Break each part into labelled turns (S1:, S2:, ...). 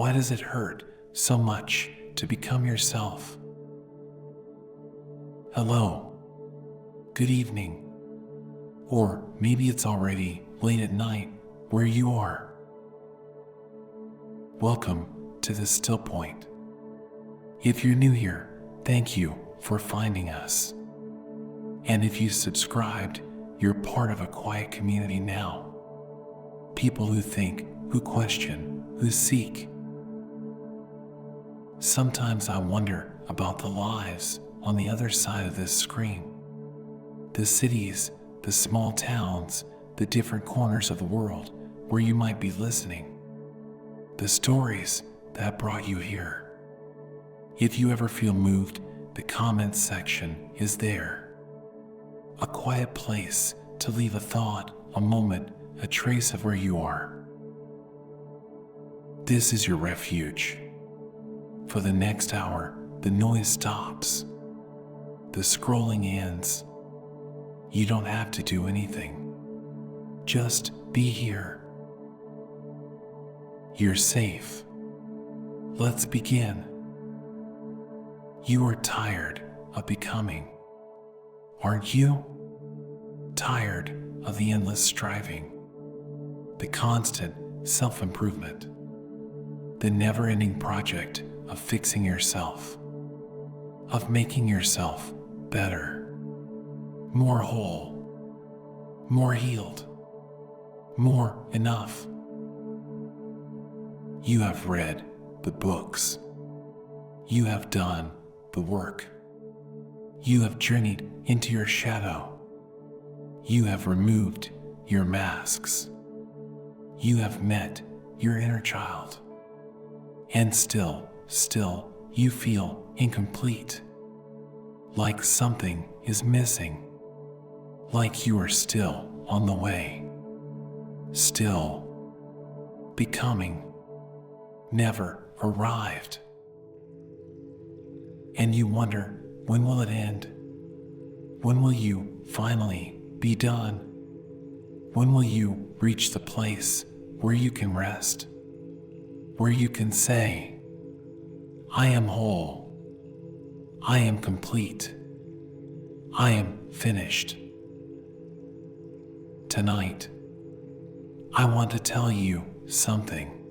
S1: Why does it hurt so much to become yourself? Hello. Good evening. Or maybe it's already late at night where you are. Welcome to the Stillpoint. If you're new here, thank you for finding us. And if you subscribed, you're part of a quiet community now. People who think, who question, who seek. Sometimes I wonder about the lives on the other side of this screen. The cities, the small towns, the different corners of the world where you might be listening. The stories that brought you here. If you ever feel moved, the comments section is there. A quiet place to leave a thought, a moment, a trace of where you are. This is your refuge. For the next hour, the noise stops. The scrolling ends. You don't have to do anything. Just be here. You're safe. Let's begin. You are tired of becoming, aren't you? Tired of the endless striving, the constant self-improvement, the never-ending project of fixing yourself, of making yourself better, more whole, more healed, more enough. You have read the books. You have done the work. You have journeyed into your shadow. You have removed your masks. You have met your inner child. And still, you feel incomplete. Like something is missing. Like you are still on the way. Still becoming. Never arrived. And you wonder, when will it end? When will you finally be done? When will you reach the place where you can rest? Where you can say, I am whole. I am complete. I am finished. Tonight, I want to tell you something.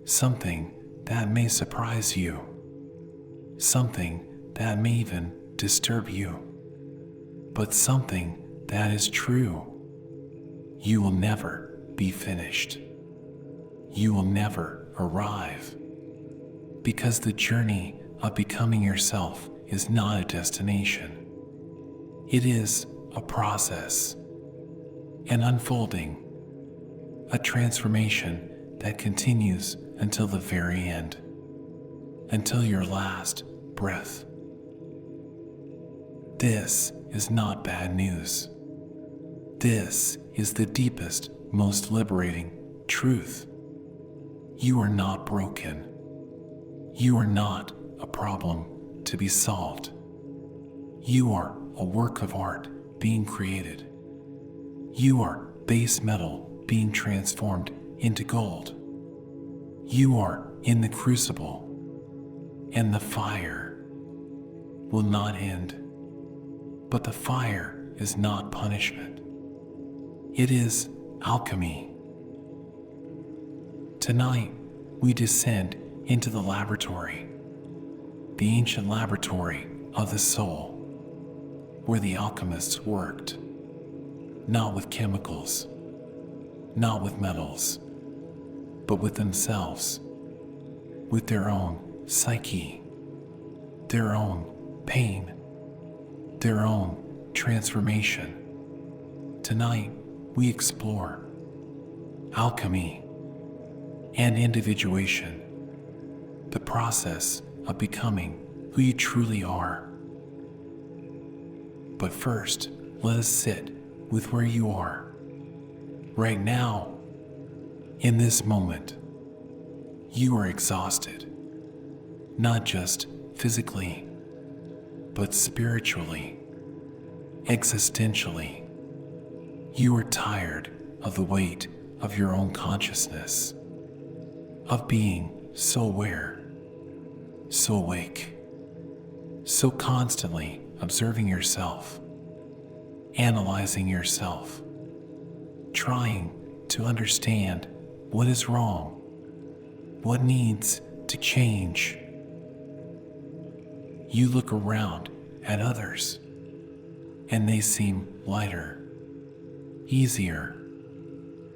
S1: Something that may surprise you. Something that may even disturb you. But something that is true. You will never be finished. You will never arrive. Because the journey of becoming yourself is not a destination. It is a process, an unfolding, a transformation that continues until the very end, until your last breath. This is not bad news. This is the deepest, most liberating truth. You are not broken. You are not a problem to be solved. You are a work of art being created. You are base metal being transformed into gold. You are in the crucible, and the fire will not end. But the fire is not punishment. It is alchemy. Tonight, we descend into the laboratory, the ancient laboratory of the soul, where the alchemists worked, not with chemicals, not with metals, but with themselves, with their own psyche, their own pain, their own transformation. Tonight, we explore alchemy and individuation, the process of becoming who you truly are. But first, let us sit with where you are, right now. In this moment, you are exhausted, not just physically, but spiritually, existentially. You are tired of the weight of your own consciousness, of being so aware, so awake, so constantly observing yourself, analyzing yourself, trying to understand what is wrong, what needs to change. You look around at others, and they seem lighter, easier,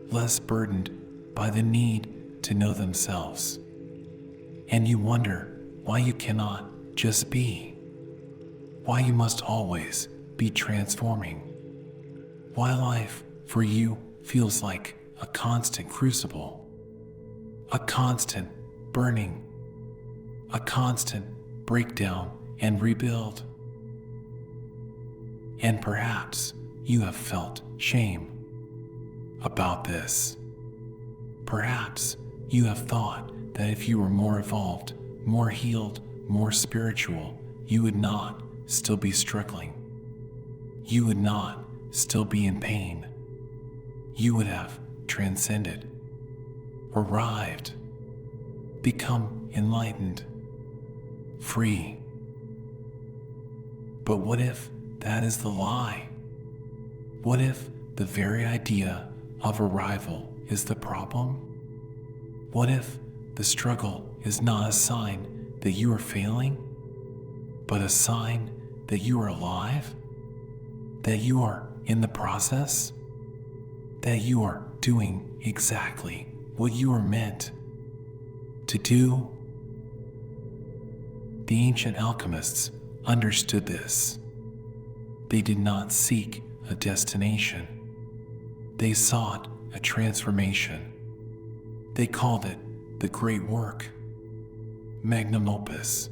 S1: less burdened by the need to know themselves. And you wonder why you cannot just be, why you must always be transforming, why life for you feels like a constant crucible, a constant burning, a constant breakdown and rebuild. And perhaps you have felt shame about this. Perhaps you have thought that if you were more evolved, more healed, more spiritual, you would not still be struggling. You would not still be in pain. You would have transcended, arrived, become enlightened, free. But what if that is the lie? What if the very idea of arrival is the problem? What if the struggle is not a sign that you are failing, but a sign that you are alive, that you are in the process, that you are doing exactly what you were meant to do? The ancient alchemists understood this. They did not seek a destination. They sought a transformation. They called it the great work, magnum opus.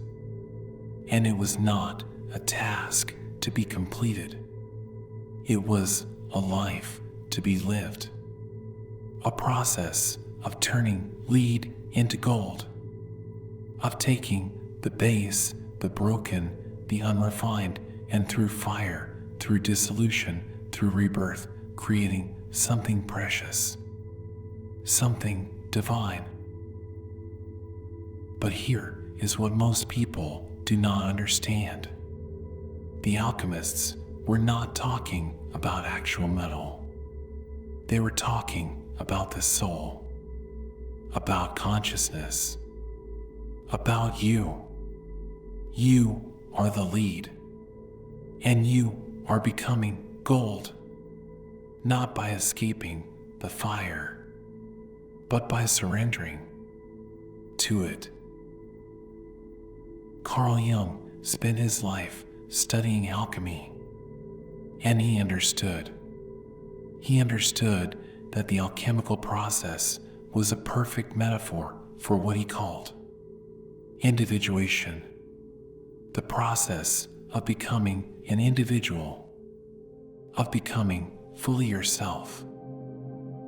S1: And it was not a task to be completed. It was a life to be lived, a process of turning lead into gold, of taking the base, the broken, the unrefined, and through fire, through dissolution, through rebirth, creating something precious, something divine. But here is what most people do not understand. The alchemists were not talking about actual metal. They were talking about the soul, about consciousness, about you. You are the lead, and you are becoming gold, not by escaping the fire, but by surrendering to it. Carl Jung spent his life studying alchemy, and he understood. He understood that the alchemical process was a perfect metaphor for what he called individuation, the process of becoming an individual, of becoming fully yourself,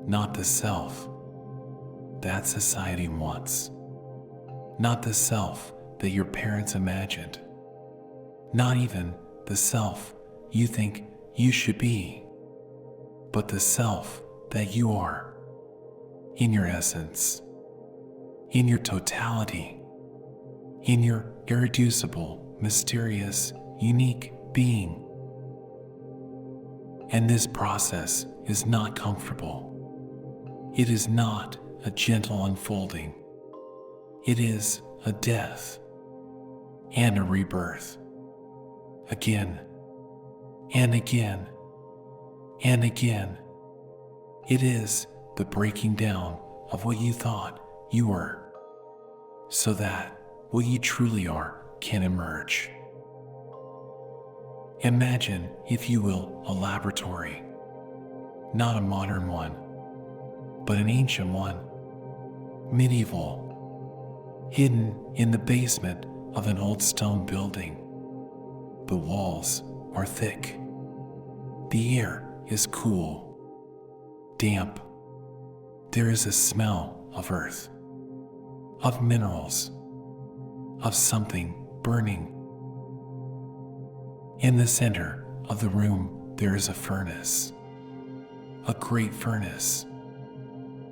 S1: not the self that society wants, not the self that your parents imagined, not even the self you think you should be, but the self that you are, in your essence, in your totality, in your irreducible, mysterious, unique being. And this process is not comfortable. It is not a gentle unfolding. It is a death and a rebirth. Again and again and again. It is the breaking down of what you thought you were, so that what you truly are can emerge. Imagine, if you will, a laboratory, not a modern one, but an ancient one, medieval, hidden in the basement of an old stone building. The walls are thick. The air is cool, damp. There is a smell of earth, of minerals, of something burning. In the center of the room, there is a furnace, a great furnace,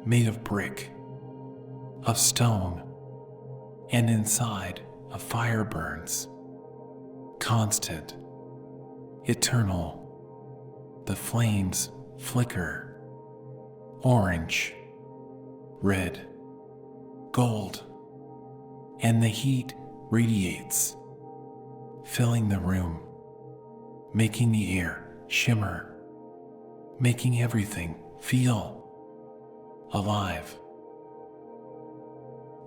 S1: made of brick, of stone, and inside a fire burns. Constant, eternal. The flames flicker. Orange, red, gold, and the heat radiates, filling the room, making the air shimmer, making everything feel alive.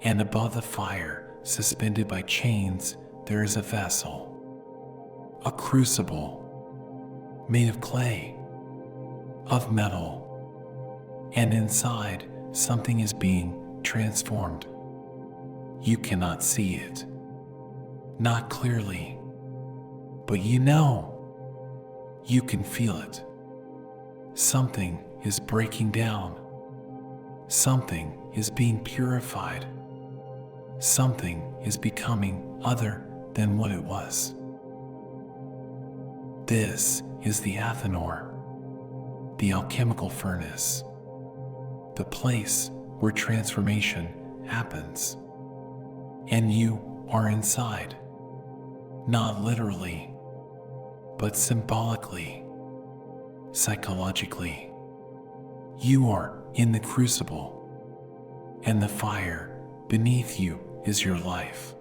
S1: And above the fire, suspended by chains, there is a vessel, a crucible, made of clay, of metal, and inside something is being transformed. You cannot see it, not clearly, but you know, you can feel it. Something is breaking down. Something is being purified. Something is becoming other than what it was. This is the Athanor, the alchemical furnace, the place where transformation happens. And you are inside, not literally, but symbolically, psychologically. You are in the crucible, and the fire beneath you is your life,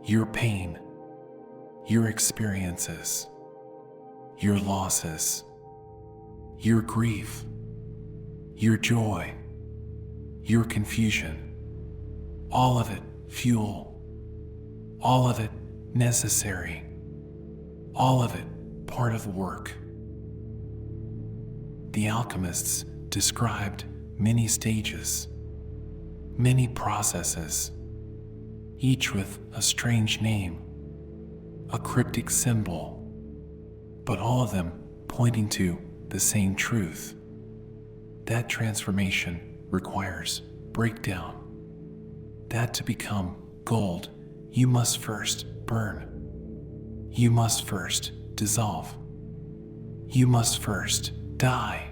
S1: your pain, your experiences, your losses, your grief, your joy, your confusion, all of it fuel, all of it necessary, all of it part of the work. The alchemists described many stages, many processes, each with a strange name, a cryptic symbol, but all of them pointing to the same truth. That transformation requires breakdown. That to become gold, you must first burn. You must first dissolve. You must first die.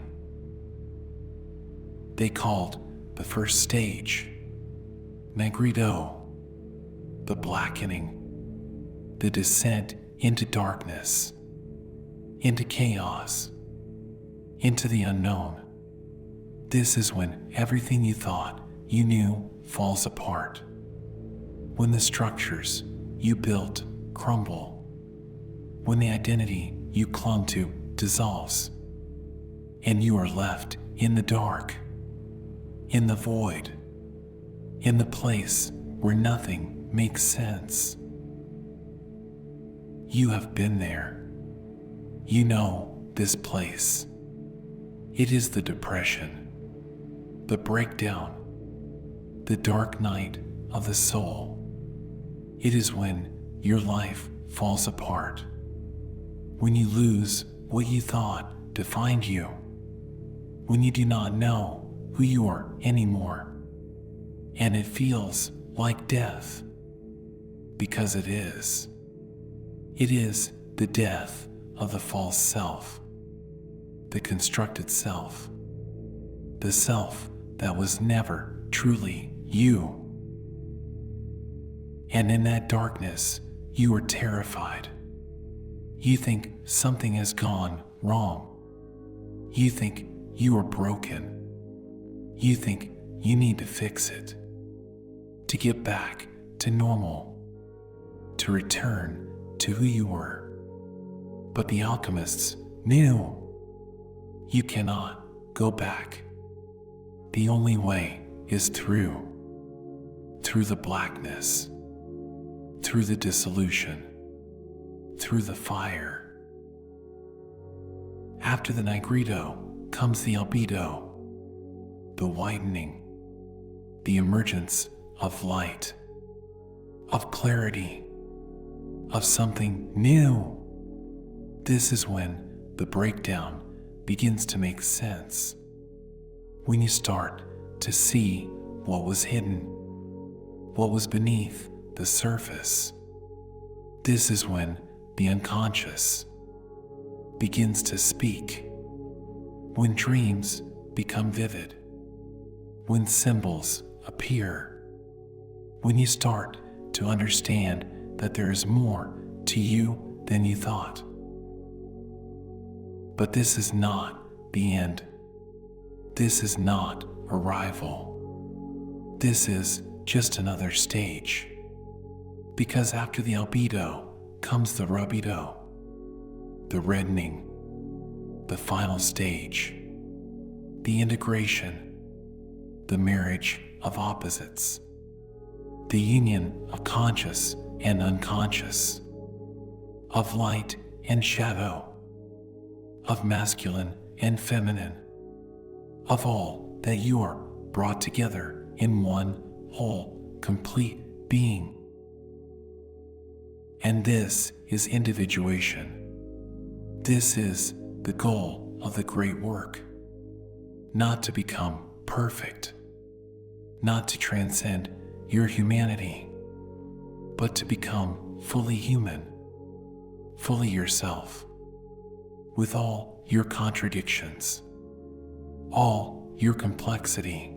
S1: They called the first stage Nigredo, the blackening, the descent into darkness, into chaos, into the unknown. This is when everything you thought you knew falls apart, when the structures you built crumble, when the identity you clung to dissolves, and you are left in the dark, in the void, in the place where nothing makes sense. You have been there. You know this place. It is the depression, the breakdown, the dark night of the soul. It is when your life falls apart, when you lose what you thought defined you, when you do not know who you are anymore, and it feels like death, because it is. It is the death of the false self, the constructed self, the self that was never truly you. And in that darkness, you are terrified. You think something has gone wrong. You think you are broken. You think you need to fix it, to get back to normal, to return to who you were. But the alchemists knew you cannot go back. The only way is through the blackness, through the dissolution, through the fire. After the Nigredo comes the Albedo, the whitening, the emergence of light, of clarity, of something new. This is when the breakdown begins to make sense, when you start to see what was hidden, what was beneath the surface. This is when the unconscious begins to speak, when dreams become vivid, when symbols appear, when you start to understand that there is more to you than you thought. But this is not the end. This is not arrival. This is just another stage. Because after the albedo comes the rubedo, the reddening, the final stage, the integration, the marriage of opposites, the union of conscious and unconscious, of light and shadow, of masculine and feminine, of all that you are brought together in one whole, complete being. And this is individuation. This is the goal of the great work. Not to become perfect, not to transcend your humanity, but to become fully human, fully yourself, with all your contradictions, all your complexity,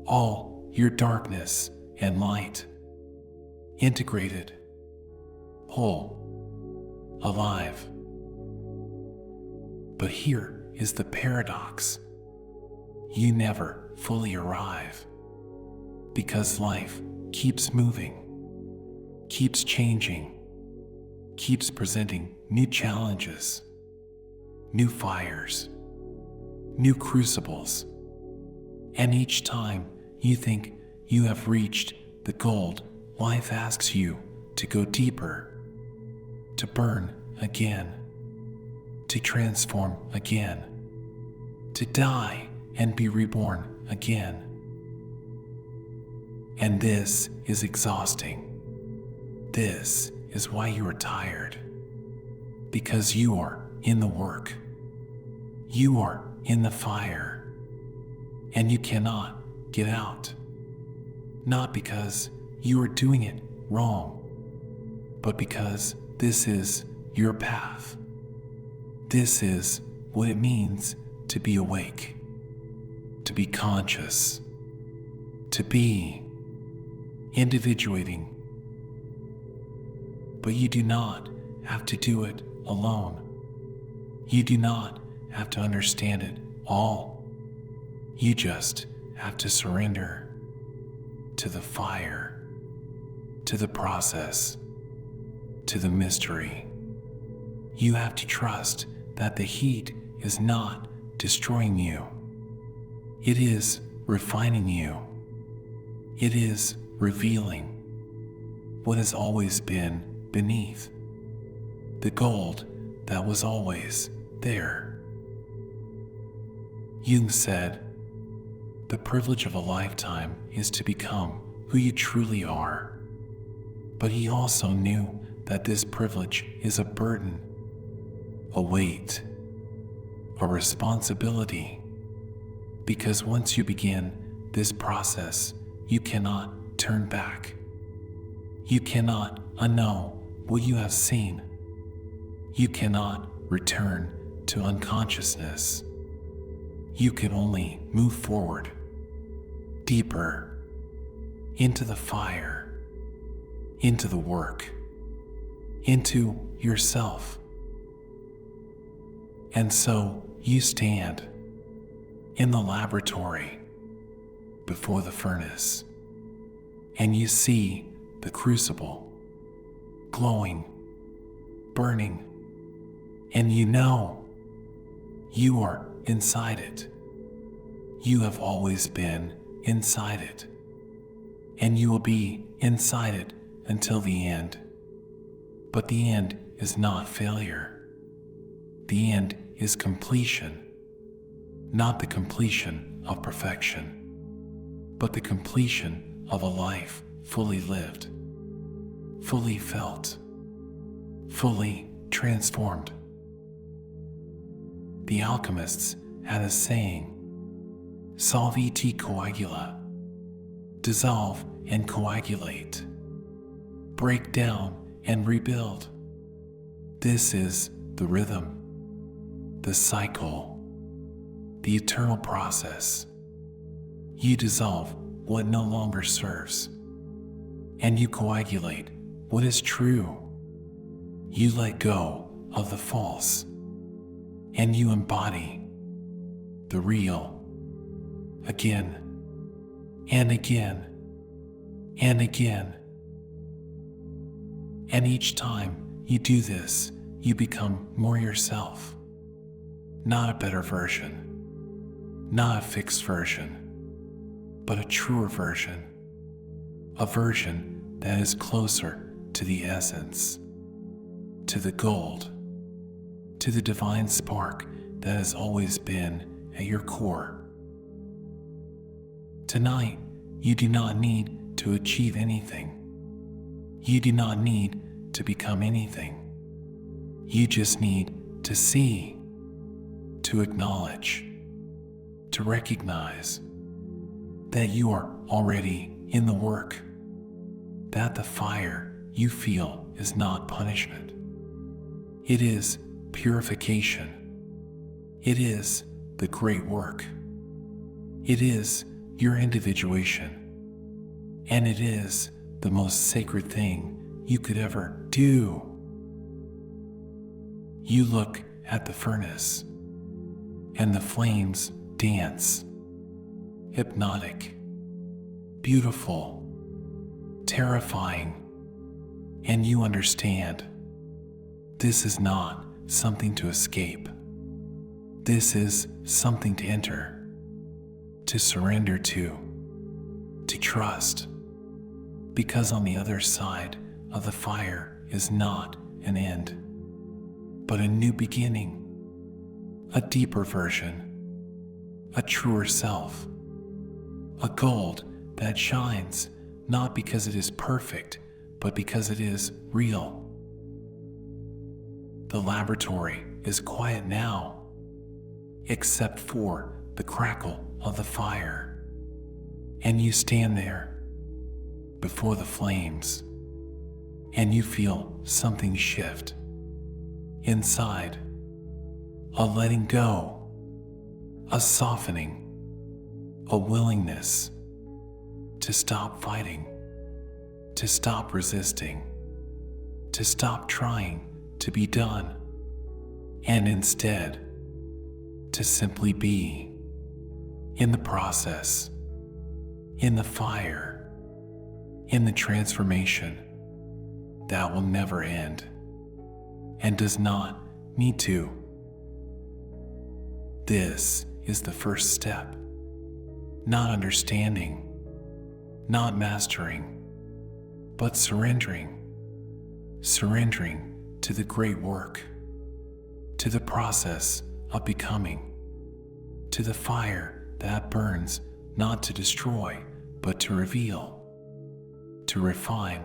S1: all your darkness and light, integrated, whole, alive. But here is the paradox. You never fully arrive, because life keeps moving, keeps changing, keeps presenting new challenges, new fires, new crucibles, and each time you think you have reached the gold, life asks you to go deeper, to burn again, to transform again, to die and be reborn again. And this is exhausting. This is why you are tired. Because you are in the work. You are in the fire. And you cannot get out. Not because you are doing it wrong, but because this is your path. This is what it means to be awake, to be conscious, to be individuating. But you do not have to do it alone. You do not have to understand it all. You just have to surrender to the fire, to the process, to the mystery. You have to trust that the heat is not destroying you. It is refining you. It is revealing what has always been beneath, the gold that was always there. Jung said, "The privilege of a lifetime is to become who you truly are." But he also knew that this privilege is a burden, a weight, a responsibility, because once you begin this process, you cannot turn back. You cannot unknow what you have seen. You cannot return to unconsciousness. You can only move forward, deeper, into the fire, into the work, into yourself. And so you stand in the laboratory before the furnace, and you see the crucible glowing, burning, and you know you are inside it. You have always been inside it, and you will be inside it until the end. But the end is not failure. The end is completion, not the completion of perfection, but the completion of a life fully lived, fully felt, fully transformed. The alchemists had a saying, "Solviti coagula," dissolve and coagulate, break down and rebuild. This is the rhythm, the cycle, the eternal process. You dissolve what no longer serves. and you coagulate what is true. You let go of the false, and you embody the real again and again and again. And each time you do this, you become more yourself. Not a better version, not a fixed version, but a truer version. A version that is closer to the essence, to the gold, to the divine spark that has always been at your core. Tonight, you do not need to achieve anything. You do not need to become anything. You just need to see, to acknowledge, to recognize that you are already in the work, that the fire you feel is not punishment. It is purification. It is the great work. It is your individuation. And it is the most sacred thing you could ever do. You look at the furnace, and the flames dance, hypnotic, beautiful, terrifying, and you understand this is not something to escape. This is something to enter, to surrender to trust, because on the other side of the fire is not an end, but a new beginning, a deeper version, a truer self, a gold that shines not because it is perfect, but because it is real. The laboratory is quiet now, except for the crackle of the fire. And you stand there before the flames, and you feel something shift inside, a letting go, a softening, a willingness to stop fighting, to stop resisting, to stop trying to be done, and instead to simply be in the process, in the fire, in the transformation that will never end and does not need to. This is the first step. Not understanding, not mastering, but surrendering. Surrendering to the great work, to the process of becoming, to the fire that burns not to destroy, but to reveal, to refine,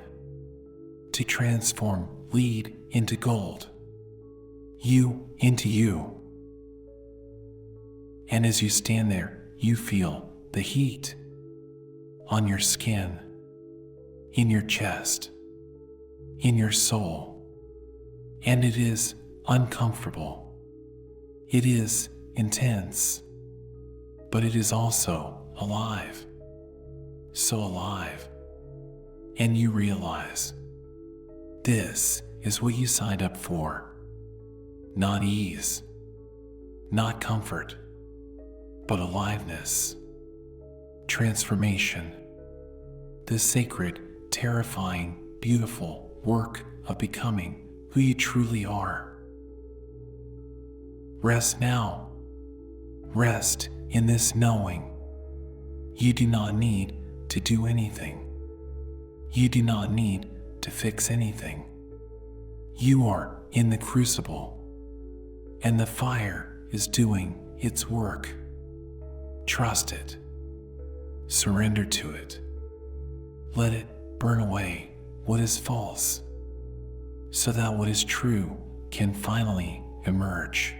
S1: to transform lead into gold, you into you. And as you stand there, you feel the heat on your skin, in your chest, in your soul. And it is uncomfortable. It is intense, but it is also alive. So alive. And you realize this is what you signed up for. Not ease, not comfort, but aliveness, transformation, the sacred, terrifying, beautiful work of becoming who you truly are. Rest now. Rest in this knowing. You do not need to do anything. You do not need to fix anything. You are in the crucible, and the fire is doing its work. Trust it. Surrender to it. Let it burn away what is false, so that what is true can finally emerge.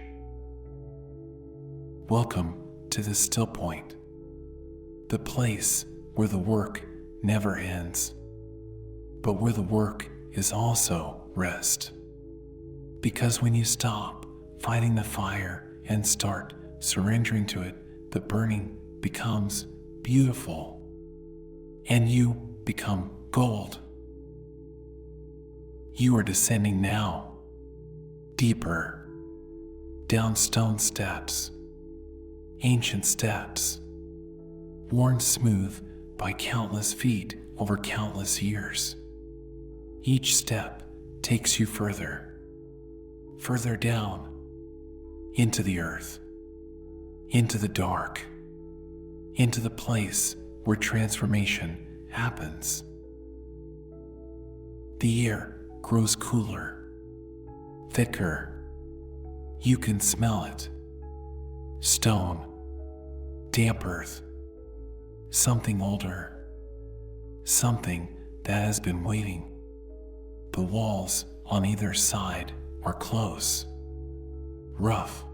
S1: Welcome to the Stillpoint, the place where the work never ends, but where the work is also rest. Because when you stop fighting the fire and start surrendering to it, the burning becomes beautiful, and you become gold. You are descending now, deeper, down stone steps, ancient steps, worn smooth by countless feet over countless years. Each step takes you further, further down, into the earth, into the dark, into the place where transformation happens. The air grows cooler, thicker. You can smell it. Stone, damp earth, something older, something that has been waiting. The walls on either side are close, rough.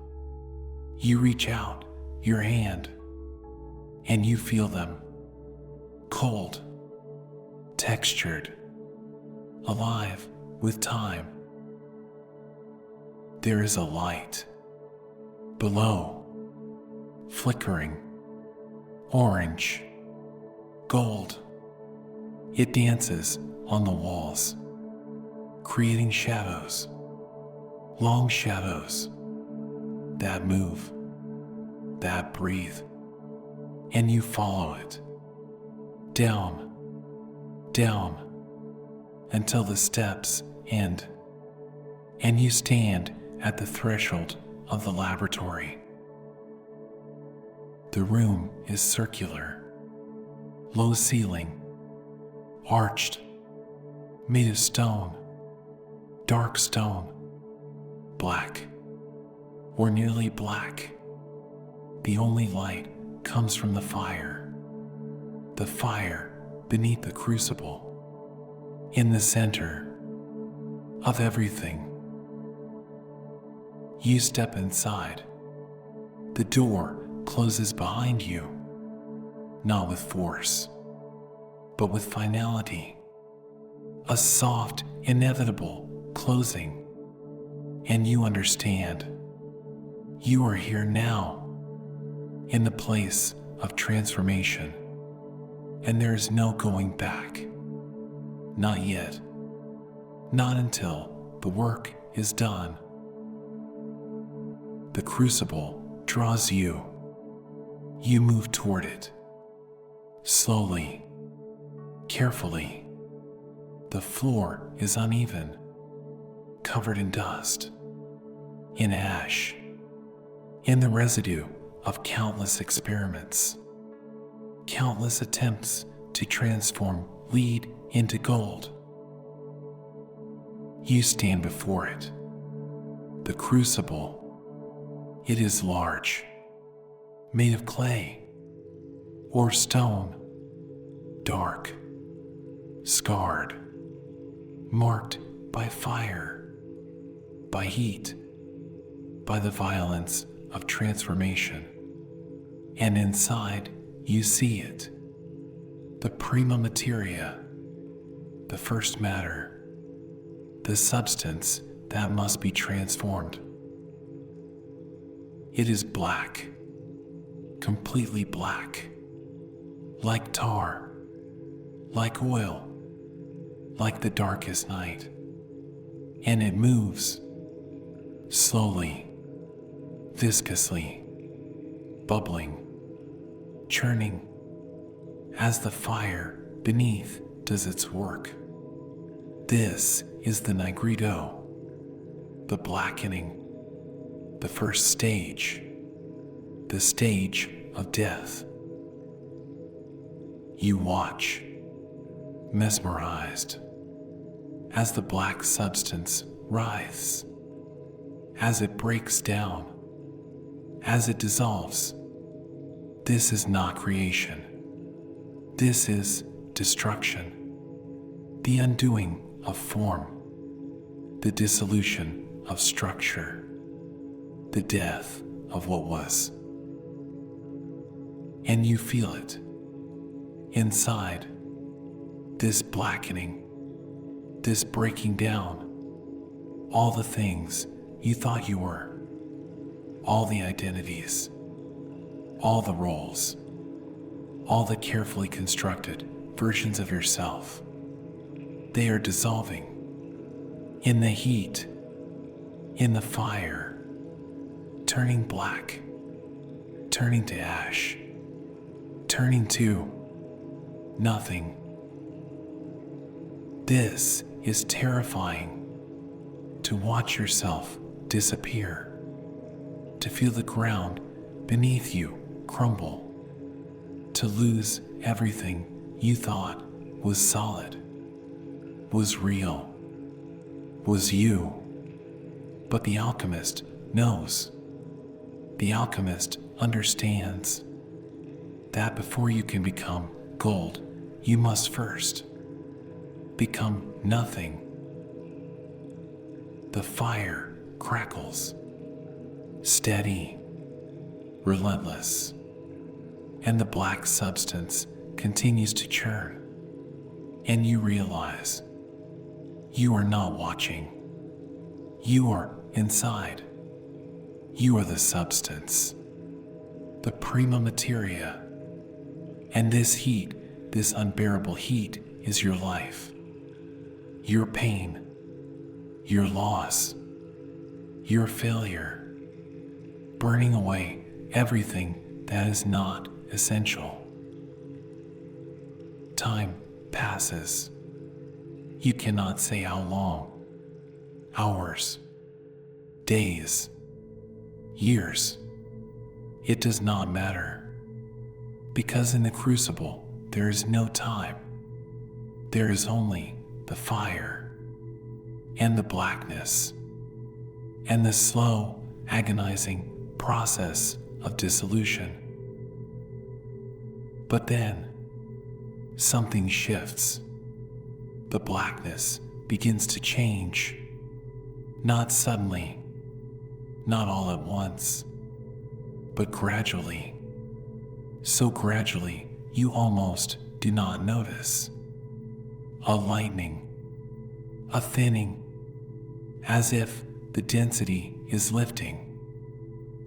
S1: You reach out your hand and you feel them, cold, textured, alive with time. There is a light below, flickering, orange, gold. It dances on the walls, creating shadows, long shadows that move, that breathe, and you follow it, down, down, until the steps end, and you stand at the threshold of the laboratory. The room is circular, low ceiling, arched, made of stone, dark stone, black, or nearly black. The only light comes from the fire beneath the crucible, in the center of everything. You step inside. The door closes behind you, not with force, but with finality, a soft, inevitable closing. And you understand, you are here now, in the place of transformation, and there is no going back. Not yet. Not until the work is done. The crucible draws you. You move toward it. Slowly, carefully. The floor is uneven, covered in dust, in ash, in the residue of countless experiments, countless attempts to transform lead into gold. You stand before it. The crucible. It is large, made of clay or stone, dark, scarred, marked by fire, by heat, by the violence of transformation. And inside you see it, the prima materia, the first matter, the substance that must be transformed. It is black, completely black, like tar, like oil, like the darkest night. And it moves, slowly, viscously, bubbling, churning, as the fire beneath does its work. This is the Nigredo, the blackening, the first stage, the stage of death. You watch, mesmerized, as the black substance writhes, as it breaks down, as it dissolves. This is not creation. This is destruction, the undoing of form, the dissolution of structure, the death of what was. And you feel it inside, this blackening, this breaking down, all the things you thought you were, all the identities, all the roles, all the carefully constructed versions of yourself. They are dissolving, in the heat, in the fire, turning black, turning to ash, turning to nothing. This is terrifying, to watch yourself disappear, to feel the ground beneath you crumble, to lose everything you thought was solid, was real, was you. But the alchemist knows. The alchemist understands that before you can become gold, you must first become nothing. The fire crackles, steady, relentless, and the black substance continues to churn, and you realize you are not watching. You are inside. You are the substance, the prima materia, and this heat, this unbearable heat, is your life, your pain, your loss, your failure, burning away everything that is not essential. Time passes. You cannot say how long. Hours, days, years. It does not matter. Because in the crucible, there is no time. There is only the fire and the blackness and the slow, agonizing process of dissolution. But then, something shifts. The blackness begins to change. Not suddenly, not all at once, but gradually. So gradually, you almost do not notice. A lightening, a thinning, as if the density is lifting,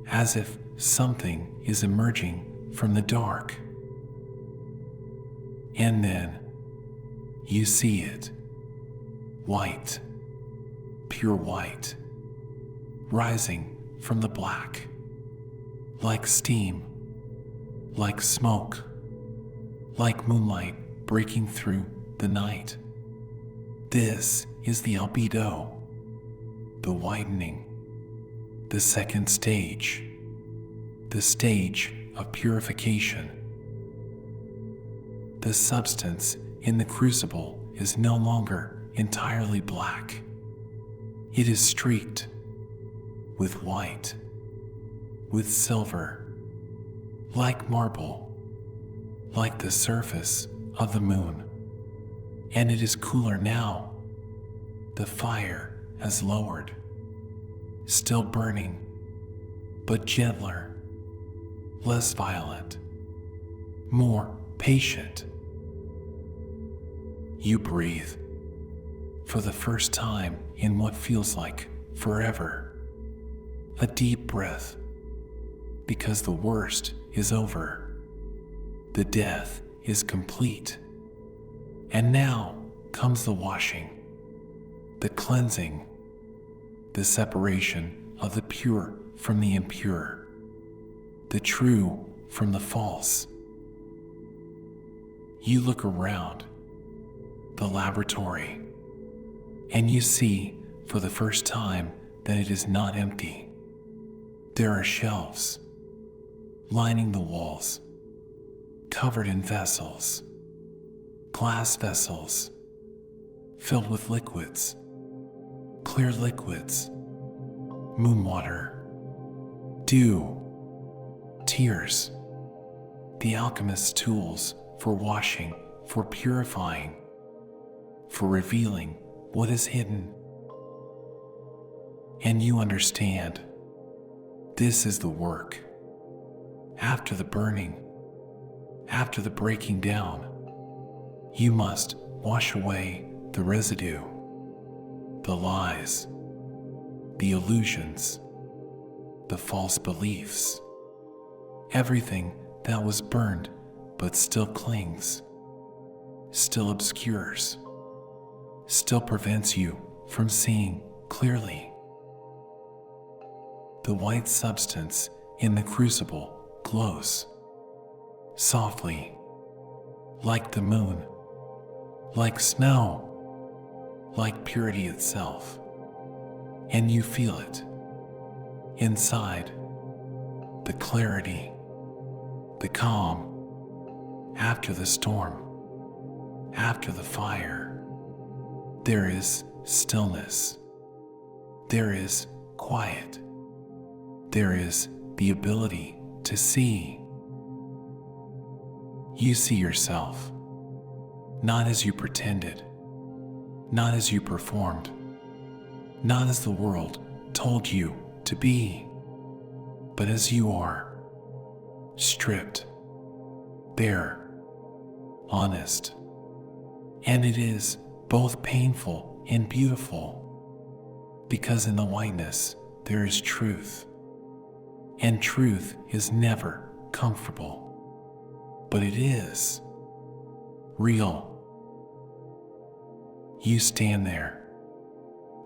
S1: as if something is emerging from the dark. And then you see it, white, pure white, rising from the black, like steam, like smoke, like moonlight breaking through the night. This is the albedo, the whitening, the second stage, the stage of purification. The substance in the crucible is no longer entirely black. It is streaked with white, with silver, like marble, like the surface of the moon. And it is cooler now. The fire has lowered, still burning, but gentler, less violent, more patient. You breathe for the first time in what feels like forever. A deep breath, because the worst is over. The death is complete. And now comes the washing, the cleansing, the separation of the pure from the impure, the true from the false. You look around the laboratory, and you see for the first time that it is not empty. There are shelves lining the walls, covered in vessels, glass vessels, filled with liquids, clear liquids, moon water, dew, tears, the alchemist's tools for washing, for purifying, for revealing what is hidden. And you understand, this is the work. After the burning, after the breaking down, you must wash away the residue, the lies, the illusions, the false beliefs, everything that was burned but still clings, still obscures, still prevents you from seeing clearly. The white substance in the crucible glows softly, like the moon, like snow, like purity itself, and you feel it inside, the clarity, the calm, after the storm, after the fire. There is stillness, there is quiet, there is the ability to see. You see yourself, not as you pretended, not as you performed, not as the world told you to be, but as you are, stripped, bare, honest. And it is both painful and beautiful, because in the whiteness there is truth, and truth is never comfortable, but it is real. You stand there,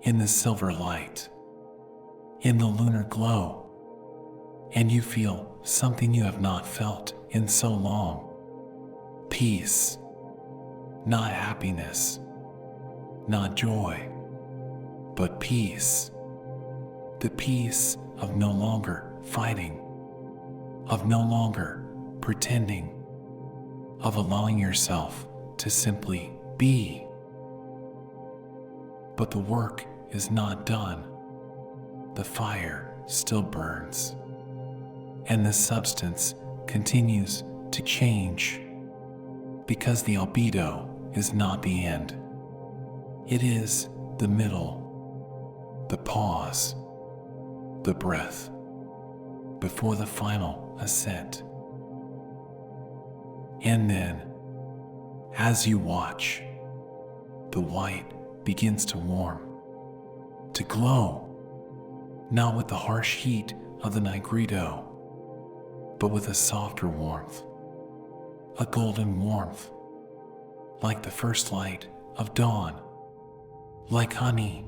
S1: in the silver light, in the lunar glow, and you feel something you have not felt in so long. Peace, not happiness, not joy, but peace. The peace of no longer fighting, of no longer pretending, of allowing yourself to simply be. But the work is not done. The fire still burns, and the substance continues to change, because the albedo is not the end. It is the middle, the pause, the breath, before the final ascent. And then, as you watch, the white begins to warm, to glow, not with the harsh heat of the Nigredo, but with a softer warmth, a golden warmth, like the first light of dawn, like honey,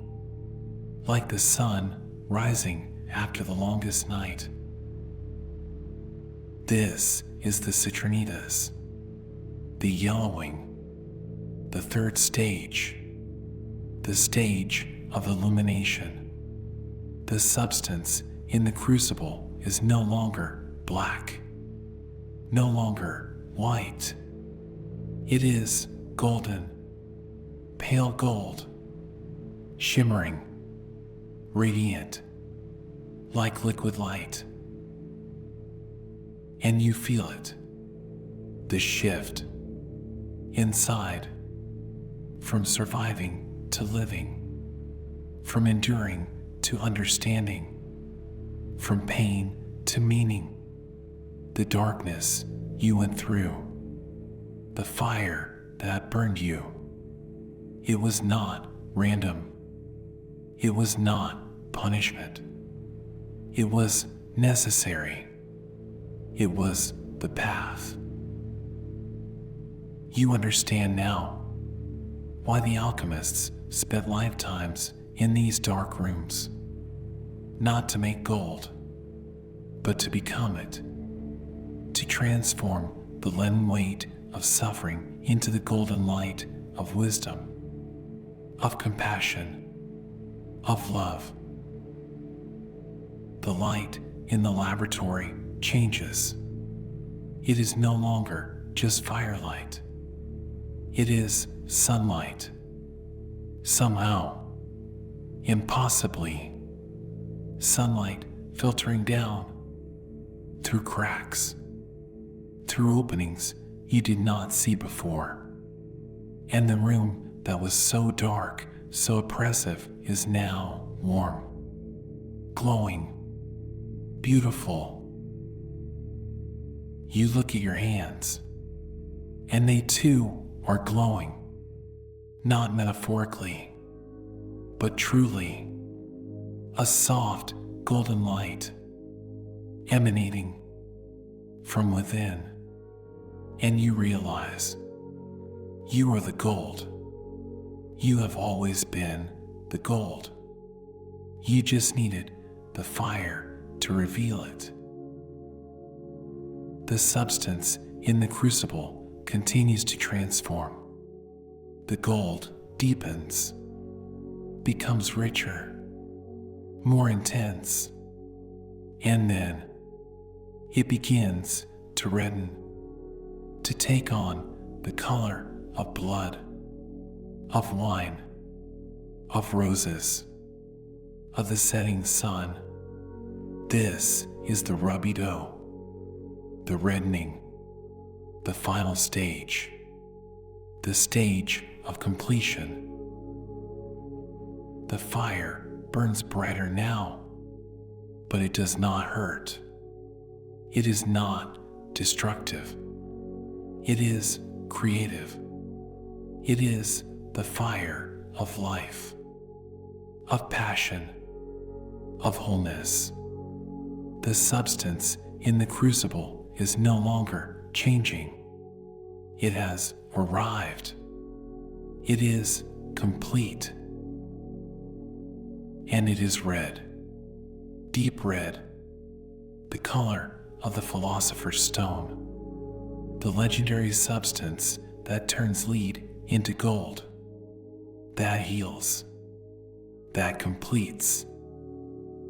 S1: like the sun rising after the longest night. This is the citrinitas, the yellowing, the third stage, the stage of illumination. The substance in the crucible is no longer black, no longer white. It is golden, pale gold, shimmering, radiant, like liquid light. And you feel it, the shift inside, from surviving to living, from enduring to understanding, from pain to meaning. The darkness you went through, the fire that burned you, it was not random. It was not punishment. It was necessary. It was the path. You understand now why the alchemists spent lifetimes in these dark rooms, not to make gold, but to become it, to transform the leaden weight of suffering into the golden light of wisdom, of compassion, of love. The light in the laboratory changes. It is no longer just firelight. It is sunlight. Somehow, impossibly, sunlight filtering down through cracks, through openings you did not see before. And the room that was so dark, so oppressive, is now warm, glowing, beautiful. You look at your hands, and they too are glowing, not metaphorically, but truly, a soft golden light emanating from within. And you realize you are the gold. You have always been the gold. You just needed the fire to reveal it. The substance in the crucible continues to transform. The gold deepens, becomes richer, more intense, and then it begins to redden, to take on the color of blood, of wine, of roses, of the setting sun. This is the Rubedo, the reddening, the final stage, the stage of completion. The fire burns brighter now, but it does not hurt. It is not destructive. It is creative. It is the fire of life, of passion, of wholeness. The substance in the crucible is no longer changing. It has arrived. It is complete. And it is red, deep red, the color of the philosopher's stone, the legendary substance that turns lead into gold, that heals, that completes,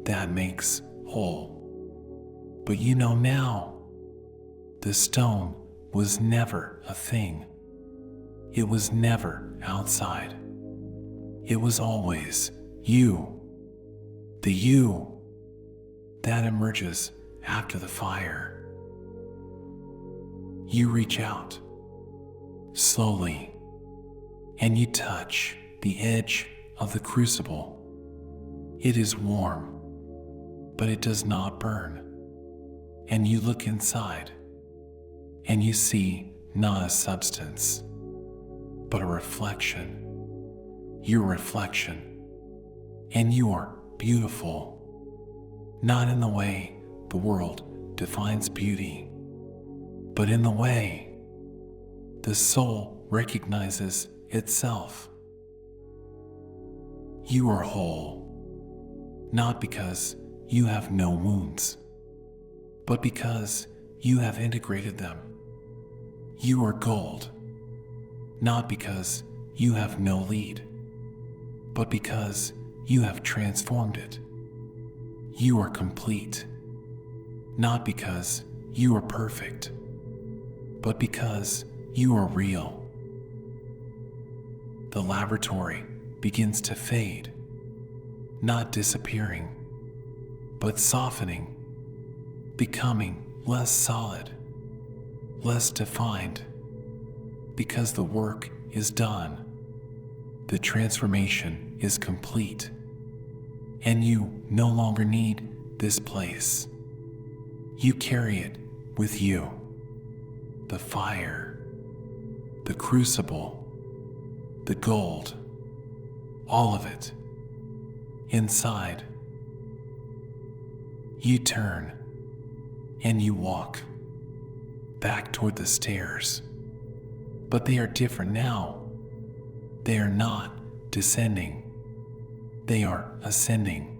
S1: that makes whole. But you know now, the stone was never a thing. It was never outside. It was always you, the you that emerges after the fire. You reach out slowly and you touch the edge of the crucible. It is warm, but it does not burn. And you look inside and you see not a substance, but a reflection. Your reflection. And you are beautiful, not in the way the world defines beauty, but in the way the soul recognizes itself. You are whole, not because you have no wounds, but because you have integrated them. You are gold, not because you have no lead, but because you have transformed it. You are complete, not because you are perfect, but because you are real. The laboratory begins to fade, not disappearing, but softening, becoming less solid, less defined, because the work is done. The transformation is complete, and you no longer need this place. You carry it with you. The fire, the crucible, the gold, all of it, inside. You turn and you walk back toward the stairs, but they are different now. They are not descending. They are ascending,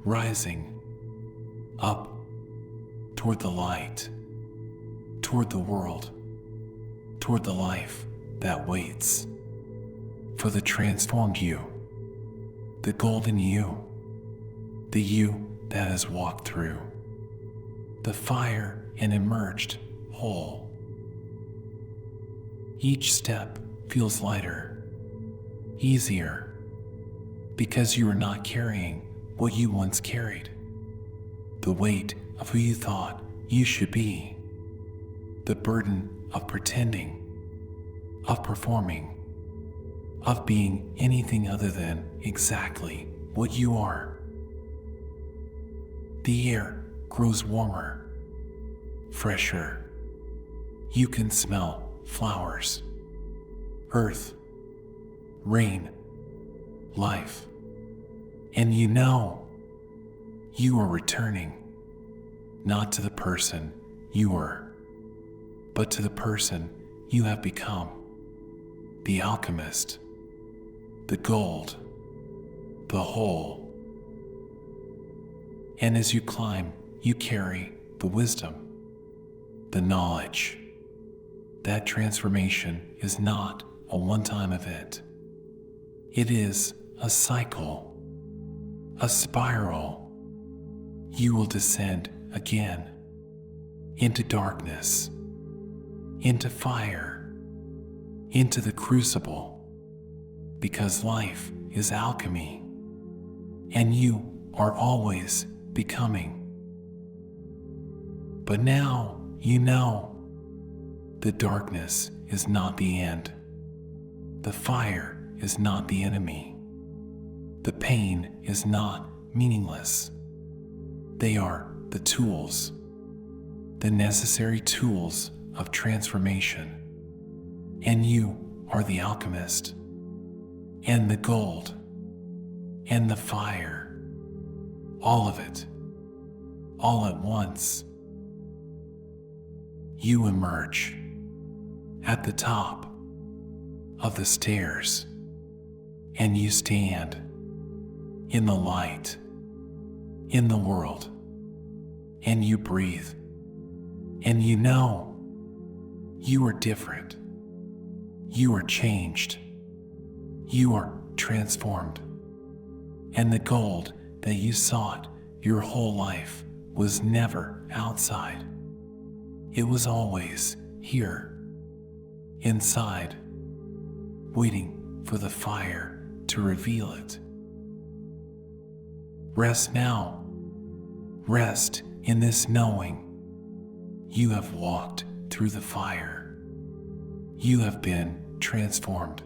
S1: rising up toward the light, toward the world, toward the life that waits for the transformed you, the golden you, the you that has walked through the fire and emerged whole. Each step feels lighter, easier, because you are not carrying what you once carried, the weight of who you thought you should be, the burden of pretending, of performing, of being anything other than exactly what you are. The air grows warmer, fresher. You can smell flowers, earth, rain, life, and you know you are returning, not to the person you were, but to the person you have become, the alchemist, the gold, the whole. And as you climb, you carry the wisdom, the knowledge. That transformation is not a one-time event. It is a cycle, a spiral. You will descend again into darkness, into fire, into the crucible, because life is alchemy, and you are always becoming. But now you know the darkness is not the end. The fire is not the enemy. The pain is not meaningless. They are the tools, the necessary tools of transformation. And you are the alchemist, and the gold, and the fire, all of it, all at once. You emerge at the top of the stairs, and you stand in the light, in the world, and you breathe, and you know you are different. You are changed. You are transformed. And the gold that you sought your whole life was never outside. It was always here, inside, waiting for the fire to reveal it. Rest now. Rest in this knowing. You have walked through the fire. You have been transformed.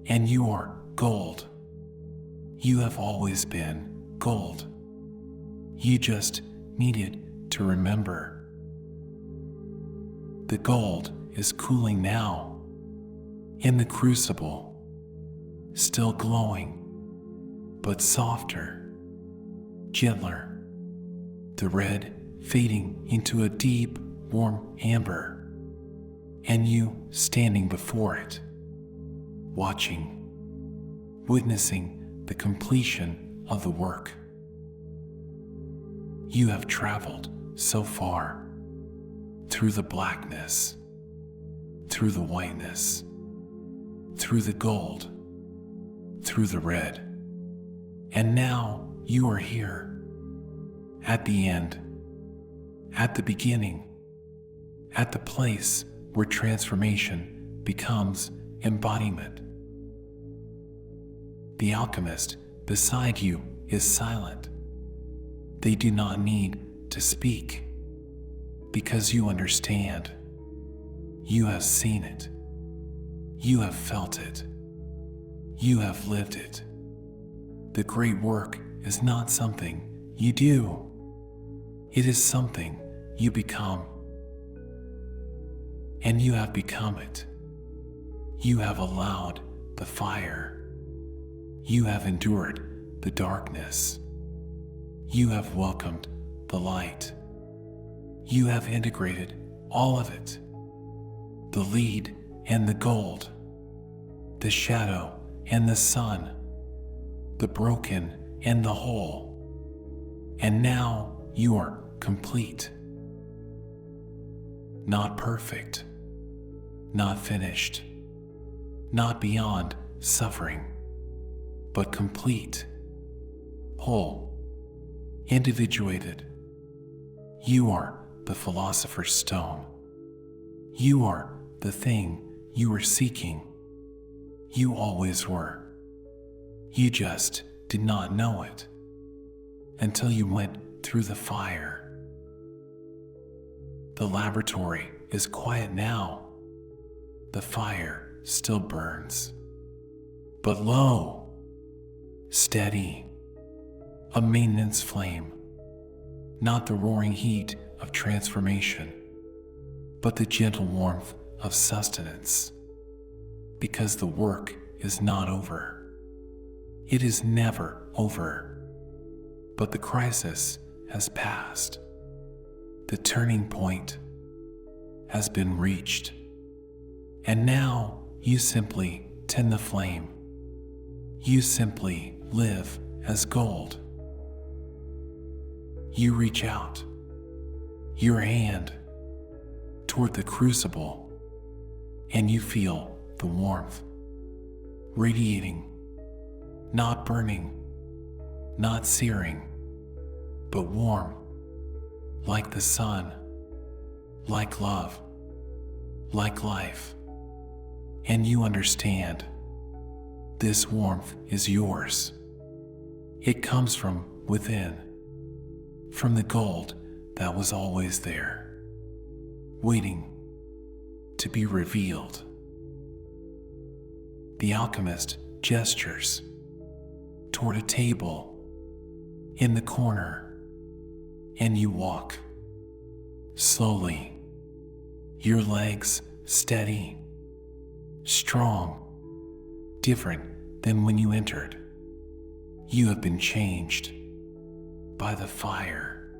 S1: And you are gold. You have always been gold. You just needed to remember. The gold is cooling now in the crucible, still glowing, but softer, gentler. The red fading into a deep, warm amber, and you standing before it, watching, witnessing the completion of the work. You have traveled so far, through the blackness, through the whiteness, through the gold, through the red, and now you are here, at the end, at the beginning, at the place where transformation becomes embodiment. The alchemist beside you is silent. They do not need to speak, because you understand. You have seen it. You have felt it. You have lived it. The great work is not something you do. It is something you become. And you have become it. You have allowed the fire. You have endured the darkness. You have welcomed the light. You have integrated all of it. The lead and the gold, the shadow and the sun, the broken and the whole. And now you are complete. Not perfect, not finished, not beyond suffering, but complete, whole, individuated. You are the philosopher's stone. You are the thing you were seeking. You always were. You just did not know it until you went through the fire. The laboratory is quiet now. The fire still burns. But lo, steady, a maintenance flame, not the roaring heat of transformation, but the gentle warmth of sustenance, because the work is not over. It is never over, but the crisis has passed. The turning point has been reached, and now you simply tend the flame. You simply live as gold. You reach out your hand toward the crucible, and you feel the warmth radiating, not burning, not searing, but warm, like the sun, like love, like life. And you understand this warmth is yours. It comes from within, from the gold that was always there, waiting to be revealed. The alchemist gestures toward a table in the corner, and you walk slowly, your legs steady, strong, different than when you entered. You have been changed by the fire,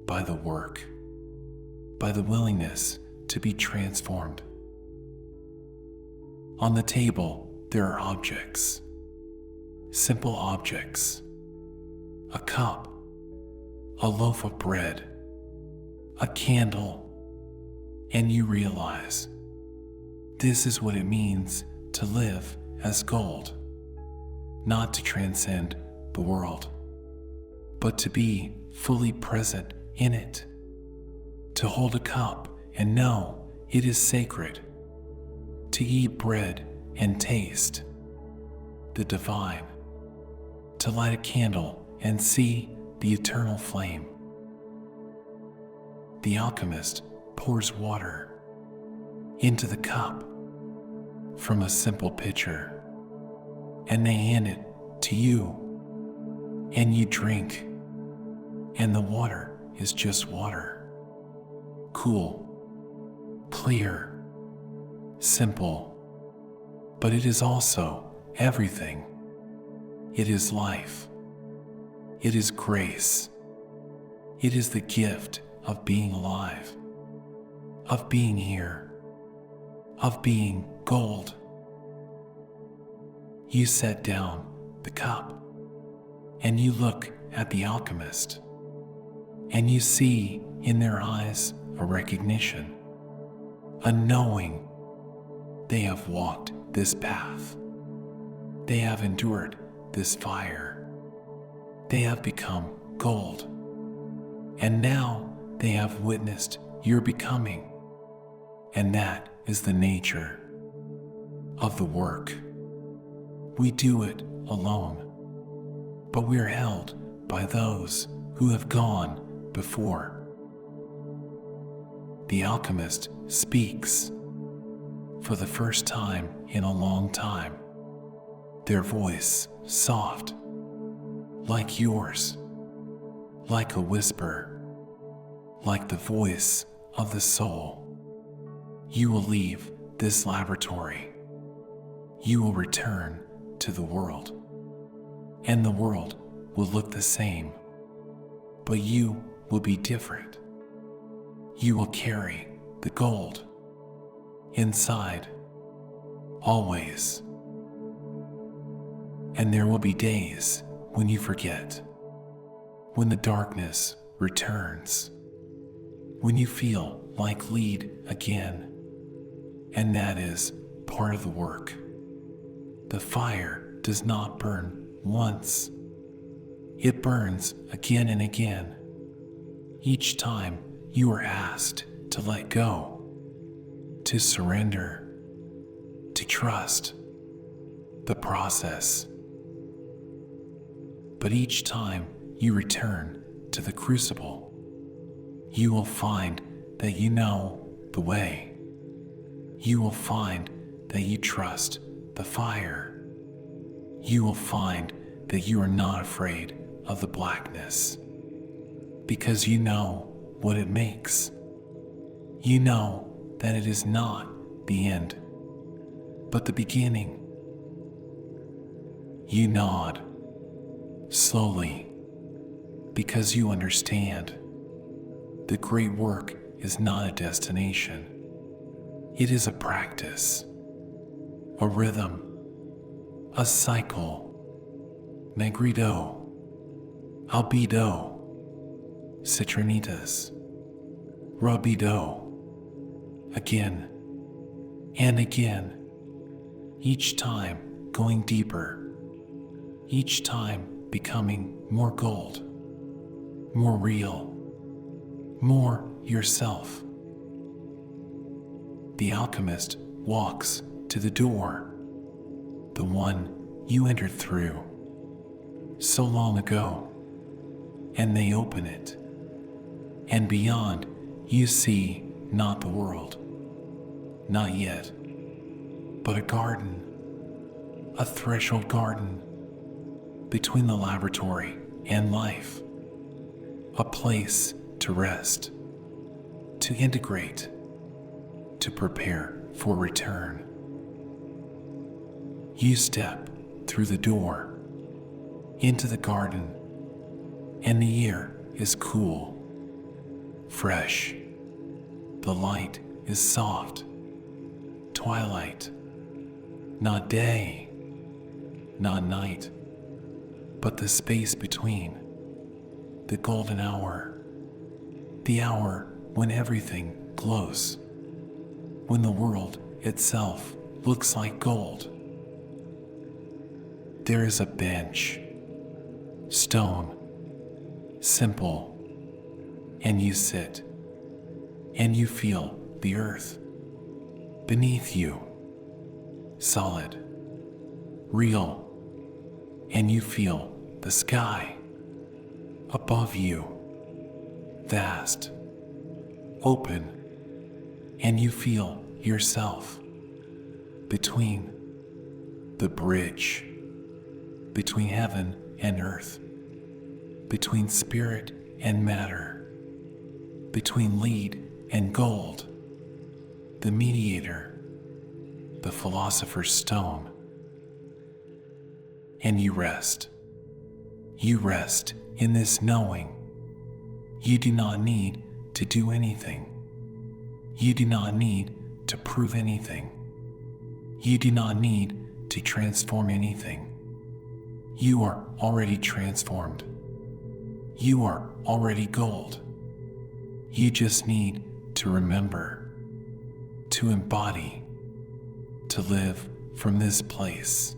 S1: by the work, by the willingness to be transformed. On the table, there are objects, simple objects, a cup, a loaf of bread, a candle, and you realize this is what it means to live as gold, not to transcend the world, but to be fully present in it, to hold a cup and know it is sacred, to eat bread and taste the divine, to light a candle and see the eternal flame. The alchemist pours water into the cup from a simple pitcher, and they hand it to you, and you drink, and the water is just water, cool, clear, simple, but it is also everything. It is life. It is grace. It is the gift of being alive, of being here, of being gold. You set down the cup, and you look at the alchemist, and you see in their eyes a recognition, a knowing they have walked this path. They have endured this fire. They have become gold. And now they have witnessed your becoming. And that is the nature of the work. We do it alone, but we are held by those who have gone before. The alchemist speaks for the first time in a long time, their voice soft, like yours, like a whisper, like the voice of the soul. You will leave this laboratory. You will return to the world, and the world will look the same, but you will be different. You will carry the gold inside, always. And there will be days when you forget, when the darkness returns, when you feel like lead again. And that is part of the work. The fire does not burn once. It burns again and again. Each time you are asked to let go, to surrender, to trust the process. But each time you return to the crucible, you will find that you know the way. You will find that you trust the fire. You will find that you are not afraid of the blackness, because you know what it makes. You know that it is not the end, but the beginning. You nod slowly, because you understand the great work is not a destination. It is a practice, a rhythm, a cycle, Nigredo, Albedo, Citrinitas, Rubedo, again and again, each time going deeper, each time becoming more gold, more real, more yourself. The alchemist walks to the door, the one you entered through so long ago, and they open it, and beyond you see not the world, not yet, but a garden, a threshold garden between the laboratory and life, a place to rest, to integrate, to prepare for return. You step through the door into the garden, and the air is cool, fresh. The light is soft, twilight, not day, not night, but the space between, the golden hour, the hour when everything glows, when the world itself looks like gold. There is a bench, stone, simple, and you sit, and you feel the earth beneath you, solid, real, and you feel the sky above you, vast, open, and you feel yourself between the bridge, between heaven and earth, between spirit and matter, between lead and gold, the mediator, the philosopher's stone. And you rest in this knowing. You do not need to do anything. You do not need to prove anything. You do not need to transform anything. You are already transformed. You are already gold. You just need to remember, to embody, to live from this place.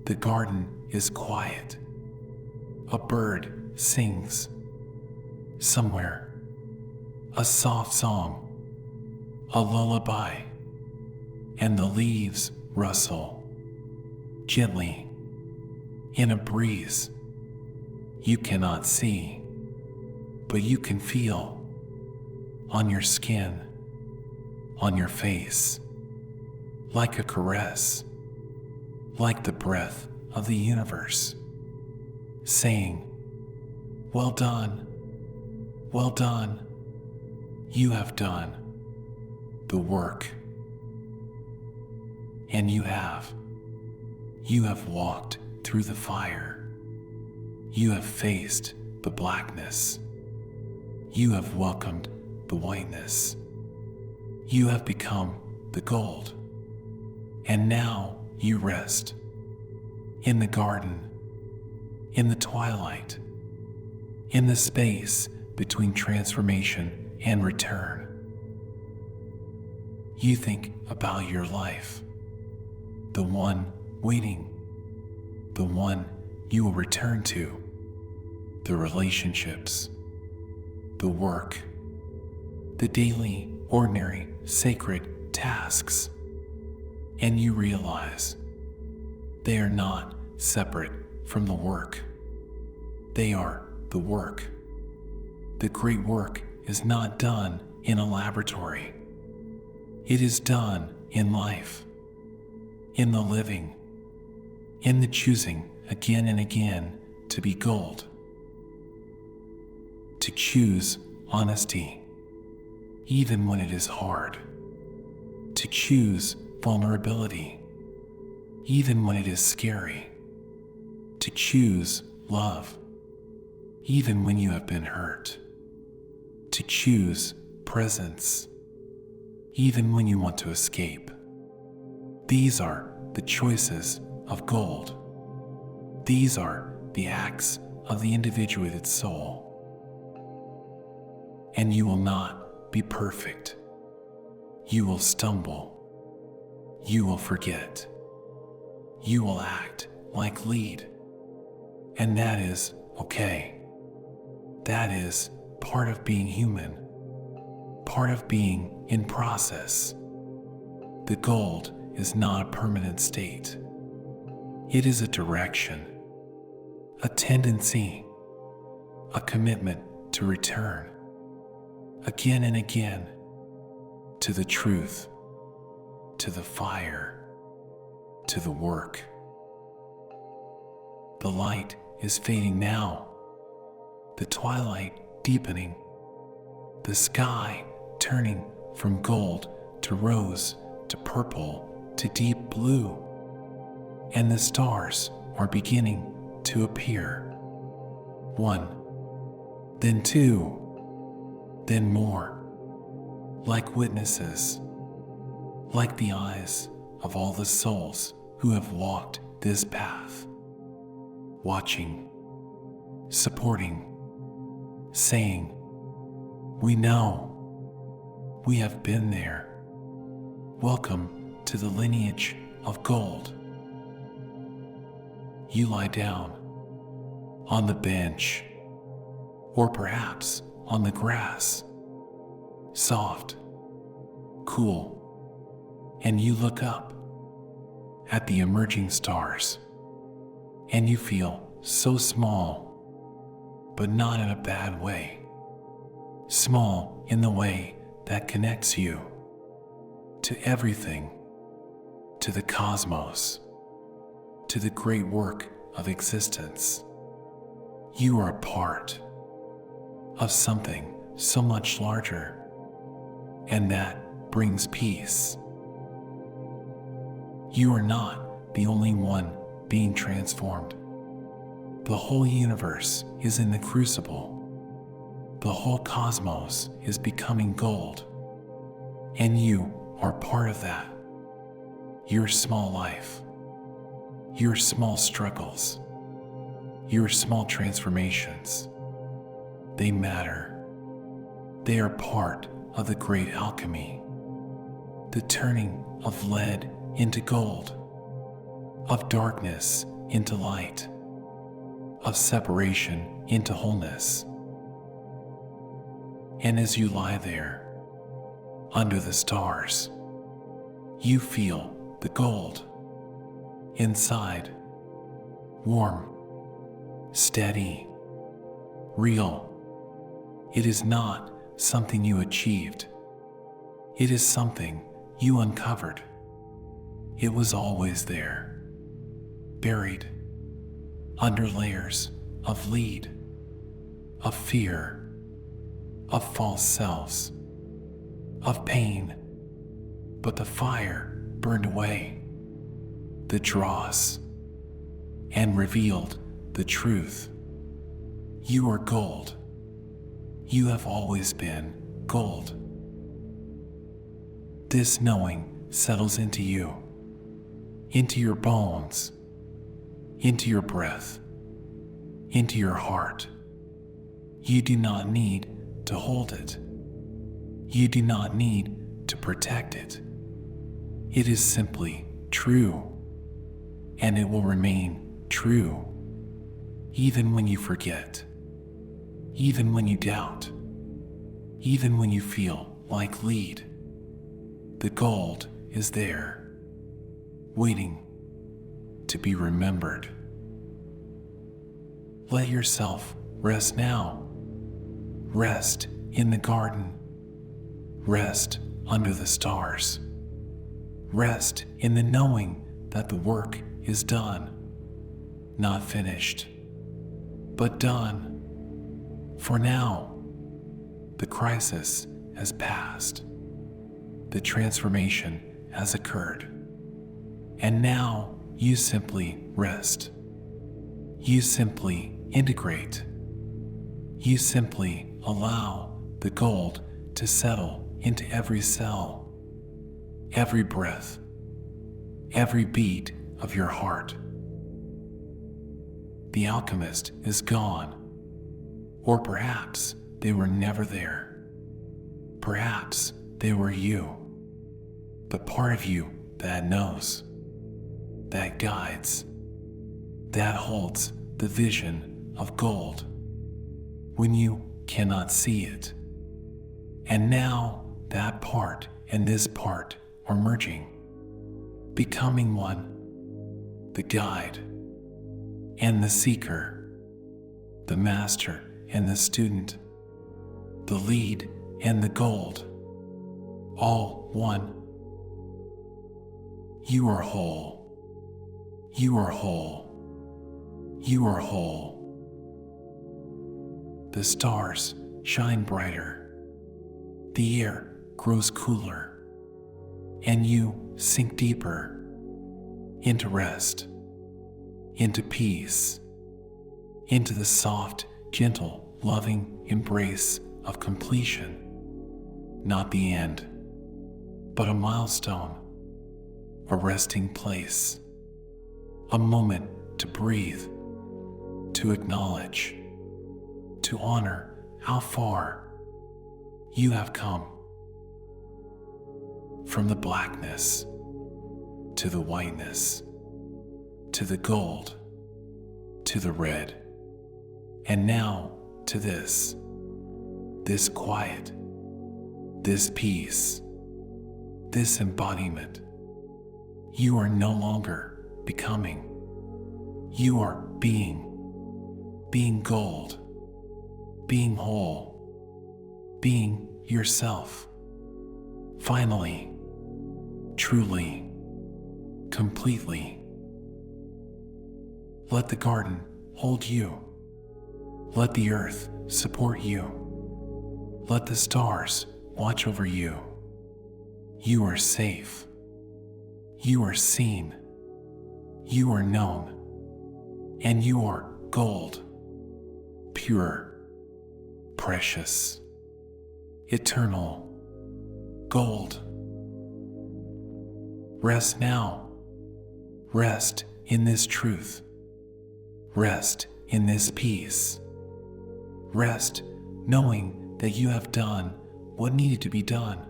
S1: The garden is quiet. A bird sings somewhere, a soft song, a lullaby, and the leaves rustle gently in a breeze you cannot see, but you can feel on your skin, on your face, like a caress, like the breath of the universe, saying, well done, you have done the work. And you have walked through the fire. You have faced the blackness. You have welcomed the whiteness. You have become the gold. And now you rest in the garden, in the twilight, in the space between transformation and return. You think about your life, the one waiting, the one you will return to, the relationships, the work, the daily, ordinary, sacred tasks, and you realize they are not separate from the work. They are the work. The great work is not done in a laboratory. It is done in life, in the living, in the choosing again and again to be gold, to choose honesty, even when it is hard, to choose vulnerability, even when it is scary, to choose love, even when you have been hurt, to choose presence, even when you want to escape. These are the choices of gold. These are the acts of the individuated soul. And you will not be perfect. You will stumble. You will forget. You will act like lead. And that is okay. That is part of being human, part of being in process. The gold is not a permanent state. It is a direction, a tendency, a commitment to return again and again to the truth, to the fire, to the work. The light is fading now, the twilight deepening, the sky turning from gold to rose to purple to deep blue, and the stars are beginning to appear. One, then two, then more, like witnesses, like the eyes of all the souls who have walked this path, watching, supporting, saying, "We know, we have been there. Welcome to the lineage of gold." You lie down on the bench, or perhaps on the grass, soft, cool, and you look up at the emerging stars, and you feel so small, but not in a bad way. Small in the way that connects you to everything, to the cosmos, to the great work of existence. You are a part of something so much larger, and that brings peace. You are not the only one being transformed. The whole universe is in the crucible. The whole cosmos is becoming gold, and you are part of that. Your small life, your small struggles, your small transformations, they matter. They are part of the great alchemy, the turning of lead into gold, of darkness into light, of separation into wholeness. And as you lie there, under the stars, you feel the gold inside, warm, steady, real. It is not something you achieved. It is something you uncovered. It was always there, buried under layers of lead, of fear, of false selves, of pain, but the fire burned away the dross and revealed the truth. You are gold. You have always been gold. This knowing settles into you, into your bones, into your breath, into your heart. You do not need to hold it. You do not need to protect it. It is simply true, and it will remain true, even when you forget, even when you doubt, even when you feel like lead. The gold is there, waiting to be remembered. Let yourself rest now. Rest in the garden. Rest under the stars. Rest in the knowing that the work is done. Not finished, but done. For now, the crisis has passed. The transformation has occurred. And now you simply rest. You simply integrate. You simply allow the gold to settle into every cell, every breath, every beat of your heart. the alchemist is gone. Or perhaps they were never there. Perhaps they were you. But part of you that knows, that guides, that holds the vision of gold when you cannot see it. And now that part and this part are merging, becoming one, the guide and the seeker, the master and the student, the lead and the gold, all one. You are whole. You are whole. You are whole. The stars shine brighter. The air grows cooler. And you sink deeper into rest, into peace, into the soft, gentle, loving embrace of completion. Not the end, but a milestone, a resting place, a moment to breathe, to acknowledge, to honor how far you have come. From the blackness to the whiteness, to the gold, to the red, and now to this quiet, this peace, this embodiment. You are no longer becoming. You are being gold, being whole, being yourself. Finally, truly, completely. Let the garden hold you. Let the earth support you. Let the stars watch over you. You are safe. You are seen. You are known. And you are gold. Pure. Precious. Eternal. Gold. Rest now. Rest in this truth. Rest in this peace. Rest knowing that you have done what needed to be done.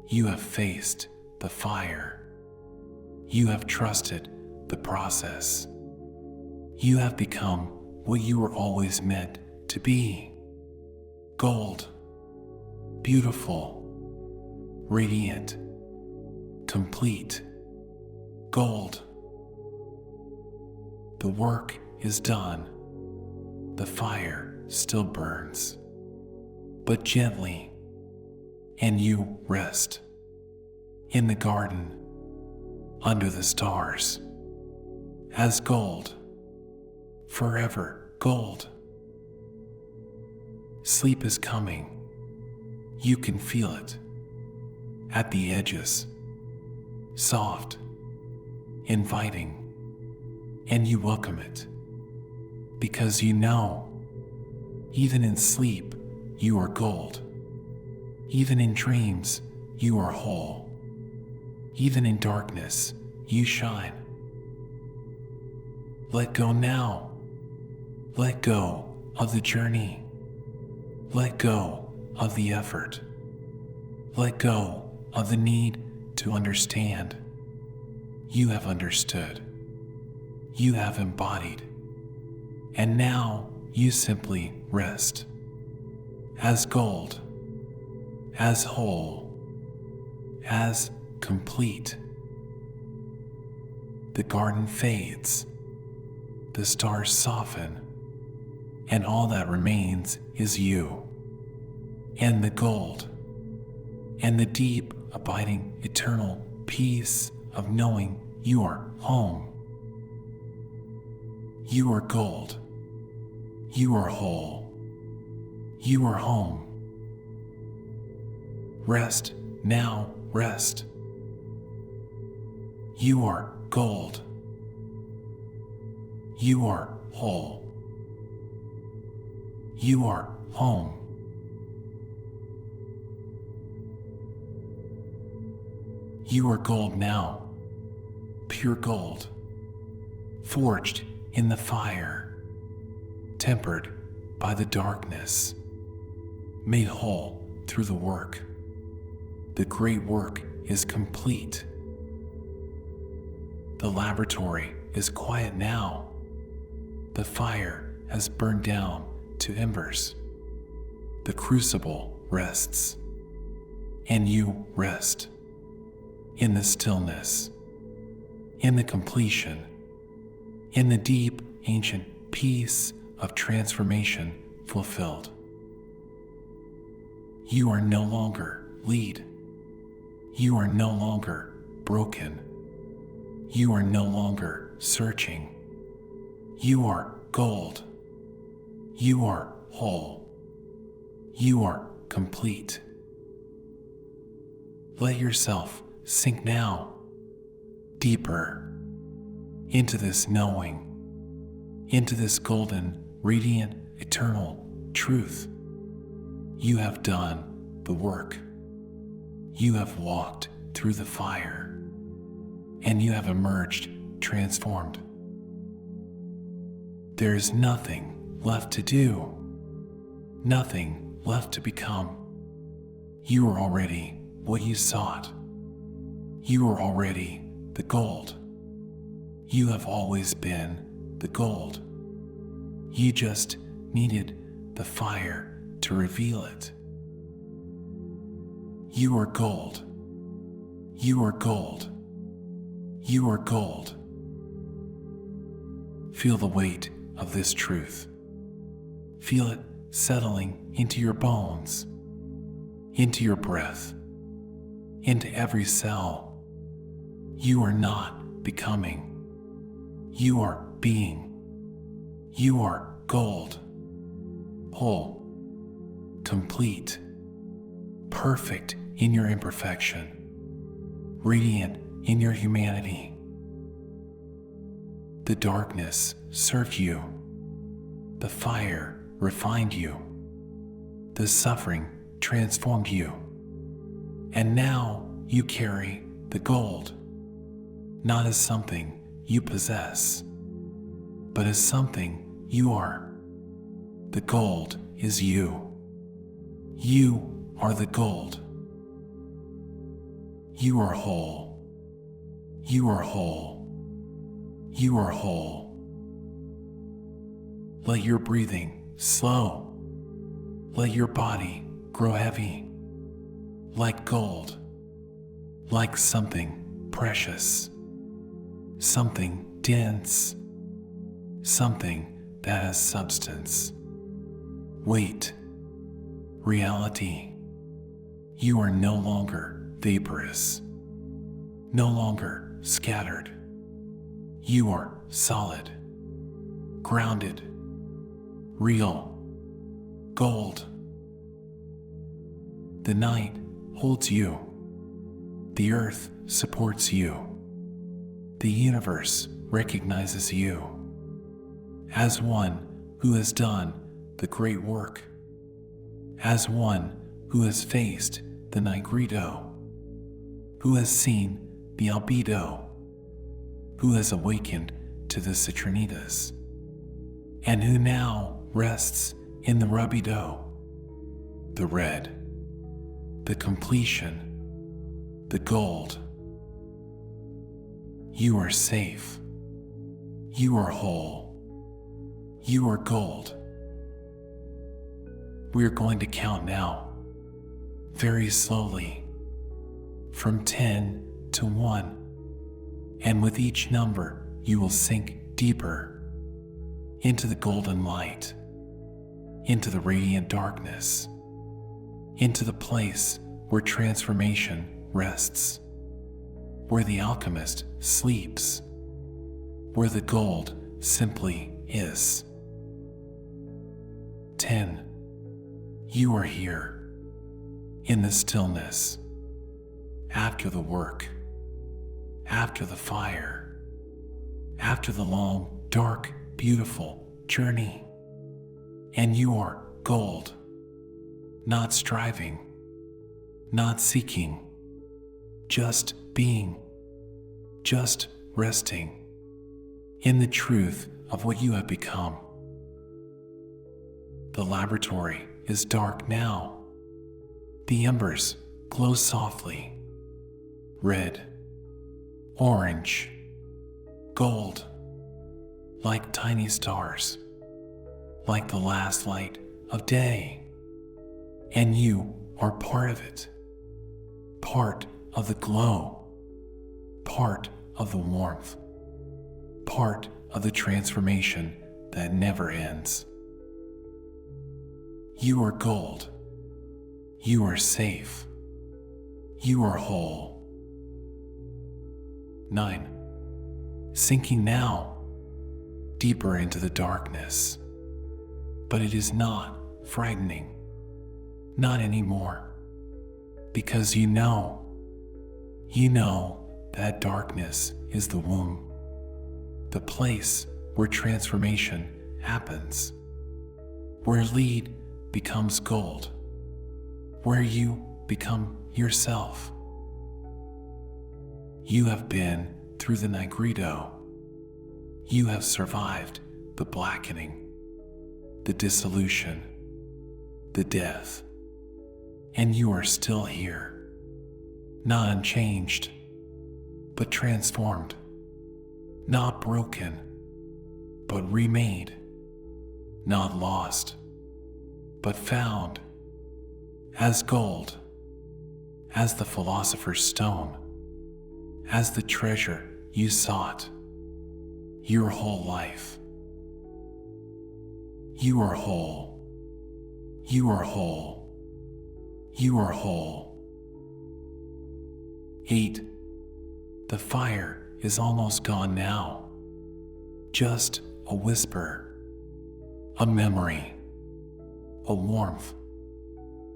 S1: You have faced the fire. You have trusted the process. You have become what you were always meant to be. Gold. Beautiful. Radiant. Complete. Gold. The work is done. The fire still burns, but gently, and you rest in the garden, under the stars, as gold, forever gold. Sleep is coming. You can feel it at the edges, soft, inviting, and you welcome it because you know, even in sleep, you are gold. Even in dreams, you are whole. Even in darkness, you shine. Let go now. Let go of the journey. Let go of the effort. Let go of the need to understand. You have understood. You have embodied. And now you simply rest. As gold. As whole. As complete. The garden fades. The stars soften. And all that remains is you. And the gold. And the deep, abiding, eternal peace of knowing you are home. You are gold. You are whole. You are home. Rest now, rest. You are gold. You are whole. You are home. You are gold now, pure gold, forged in the fire, tempered by the darkness, made whole through the work. The great work is complete. The laboratory is quiet now. The fire has burned down to embers. The crucible rests, and you rest in the stillness, in the completion, in the deep, ancient peace of transformation fulfilled. You are no longer lead. You are no longer broken. You are no longer searching. You are gold. You are whole. You are complete. Let yourself sink now, deeper, into this knowing, into this golden, radiant, eternal truth. You have done the work. You have walked through the fire, and you have emerged transformed. There is nothing left to do, nothing left to become. You are already what you sought. You are already the gold. You have always been the gold. You just needed the fire to reveal it. You are gold. You are gold. You are gold. Feel the weight of this truth. Feel it settling into your bones, into your breath, into every cell. You are not becoming. You are being. You are gold. Whole. Complete. Perfect in your imperfection. Radiant in your humanity. The darkness served you. The fire refined you. The suffering transformed you. And now you carry the gold, not as something you possess, but as something you are. The gold is you. You are the gold. You are whole. You are whole. You are whole. Let your breathing slow. Let your body grow heavy, like gold, like something precious, something dense, something that has substance, weight, reality. You are no longer vaporous, no longer scattered. You are solid, grounded, real, gold. The night holds you. The earth supports you. The universe recognizes you as one who has done the great work, as one who has faced the Nigredo, who has seen the albedo, who has awakened to the citrinitas, and who now rests in the Rubedo, the red, the completion, the gold. You are safe. You are whole. You are gold. We are going to count now, very slowly, from 10 to 1. And with each number, you will sink deeper into the golden light, into the radiant darkness, into the place where transformation rests, where the alchemist sleeps, where the gold simply is. 10. You are here, in the stillness, after the work, after the fire, after the long, dark, beautiful journey. And you are gold, not striving, not seeking, just being, just resting, in the truth of what you have become. The laboratory is dark now. The embers glow softly. Red, orange, gold, like tiny stars, like the last light of day. And you are part of it, part of the glow, part of the warmth, part of the transformation that never ends. You are gold. You are safe. You are whole. 9. Sinking now, deeper into the darkness. But it is not frightening. Not anymore. Because you know that darkness is the womb. The place where transformation happens. Where lead becomes gold. Where you become yourself. You have been through the Nigredo. You have survived the blackening, the dissolution, the death. And you are still here, not unchanged, but transformed, not broken, but remade, not lost, but found, as gold, as the philosopher's stone, as the treasure you sought, your whole life. You are whole. You are whole. You are whole. 8. The fire is almost gone now. Just a whisper, a memory, a warmth.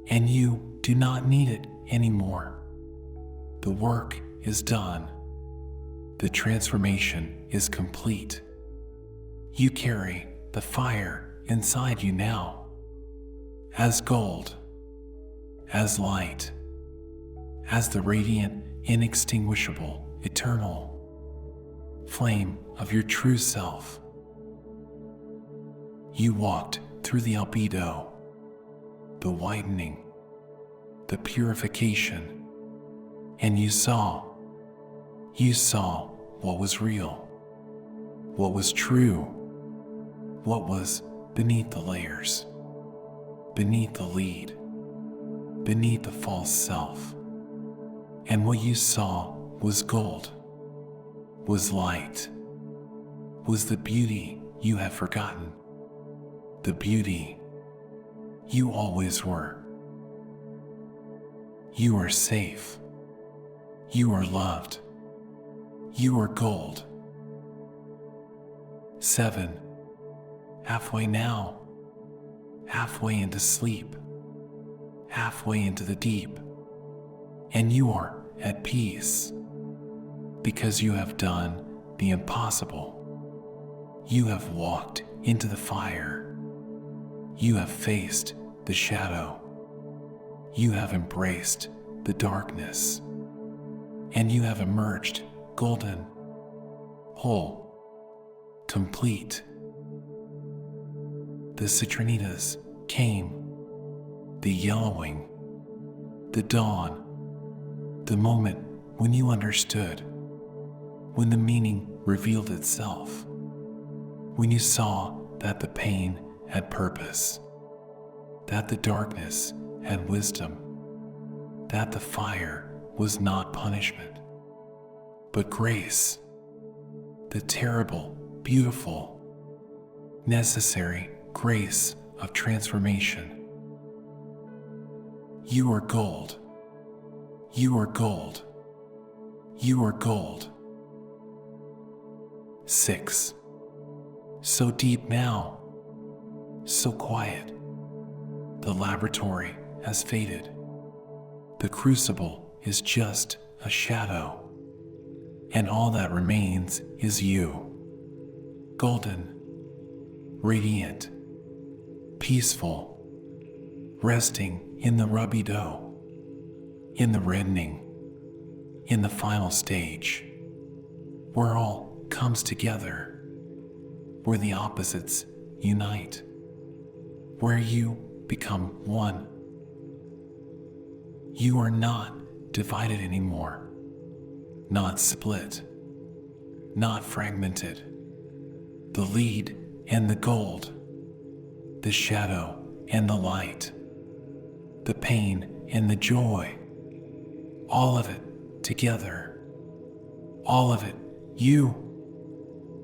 S1: And you do not need it anymore. The work is done. The transformation is complete. You carry the fire inside you now, as gold, as light, as the radiant, inextinguishable, eternal flame of your true self. You walked through the albedo, the widening, the purification, and you saw what was real, what was true, what was beneath the layers, beneath the lead, beneath the false self. And what you saw was gold, was light, was the beauty you had forgotten, the beauty you always were. You are safe. You are loved. You are gold. 7. Halfway now, halfway into sleep, halfway into the deep, and you are at peace, because you have done the impossible. You have walked into the fire. You have faced the shadow. You have embraced the darkness, and you have emerged golden, whole, complete. The citrinitas came, the yellowing, the dawn, the moment when you understood, when the meaning revealed itself, when you saw that the pain had purpose, that the darkness had wisdom, that the fire was not punishment, but grace, the terrible, beautiful, necessary grace of transformation. You are gold. You are gold. You are gold. 6. So deep now, so quiet. The laboratory has faded. The crucible is just a shadow, and all that remains is you. Golden, radiant, peaceful, resting in the Rubedo, in the reddening, in the final stage, where all comes together, where the opposites unite, where you become one. You are not divided anymore, not split, not fragmented. The lead and the gold, the shadow and the light, the pain and the joy, all of it together, all of it you,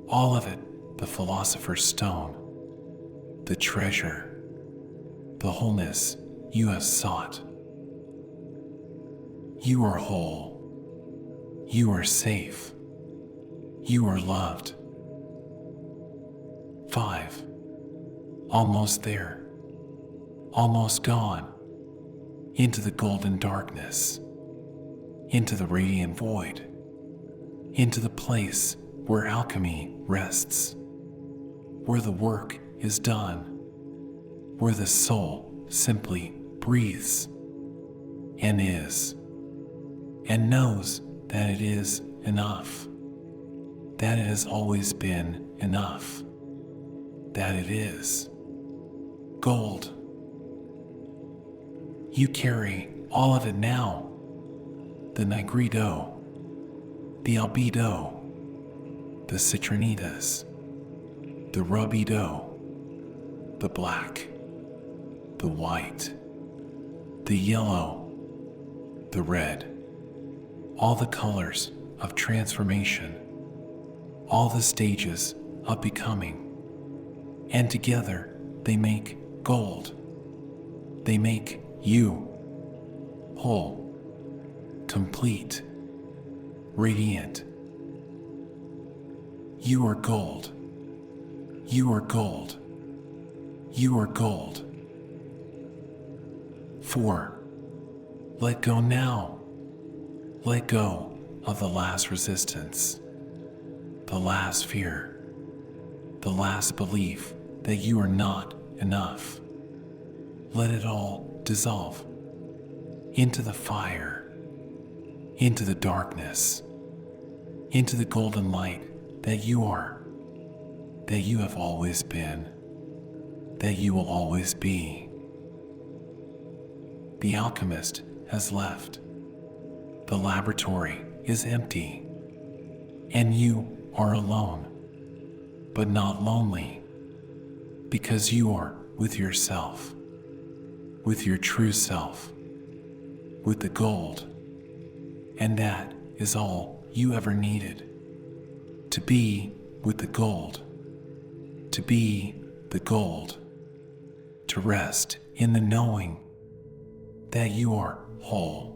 S1: all of it the philosopher's stone, the treasure, the wholeness you have sought. You are whole, you are safe, you are loved. 5. Almost there, almost gone, into the golden darkness, into the radiant void, into the place where alchemy rests, where the work is done, where the soul simply breathes and is, and knows that it is enough, that it has always been enough, that it is gold. You carry all of it now, the Nigredo, the Albedo, the Citrinitas, the Rubedo, the black, the white, the yellow, the red, all the colors of transformation, all the stages of becoming, and together they make gold. They make you whole, complete, radiant. You are gold. You are gold. You are gold. 4. Let go now. Let go of the last resistance, the last fear, the last belief that you are not enough. Let it all dissolve into the fire, into the darkness, into the golden light that you are, that you have always been, that you will always be. The alchemist has left. The laboratory is empty, and you are alone, but not lonely, because you are with yourself, with your true self, with the gold, and that is all you ever needed. To be with the gold, to be the gold, to rest in the knowing that you are whole.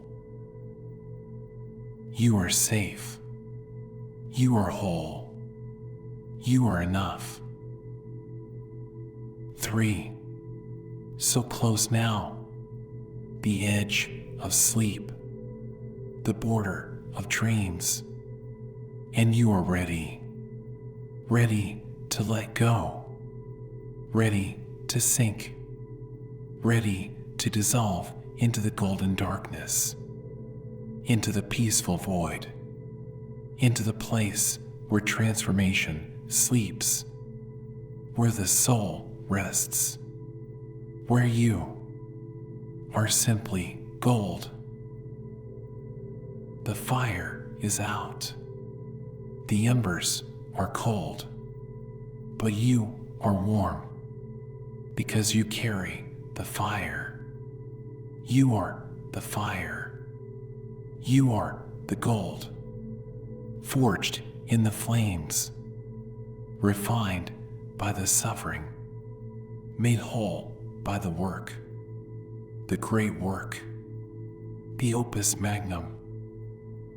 S1: You are safe. You are whole. You are enough. 3. So close now, the edge of sleep, the border of dreams, and you are ready, ready to let go, ready to sink, ready to dissolve into the golden darkness, into the peaceful void, into the place where transformation sleeps, where the soul rests, where you are simply gold. The fire is out. The embers are cold, but you are warm because you carry the fire. You are the fire. You are the gold, forged in the flames, refined by the suffering, made whole by the work, the great work, the opus magnum,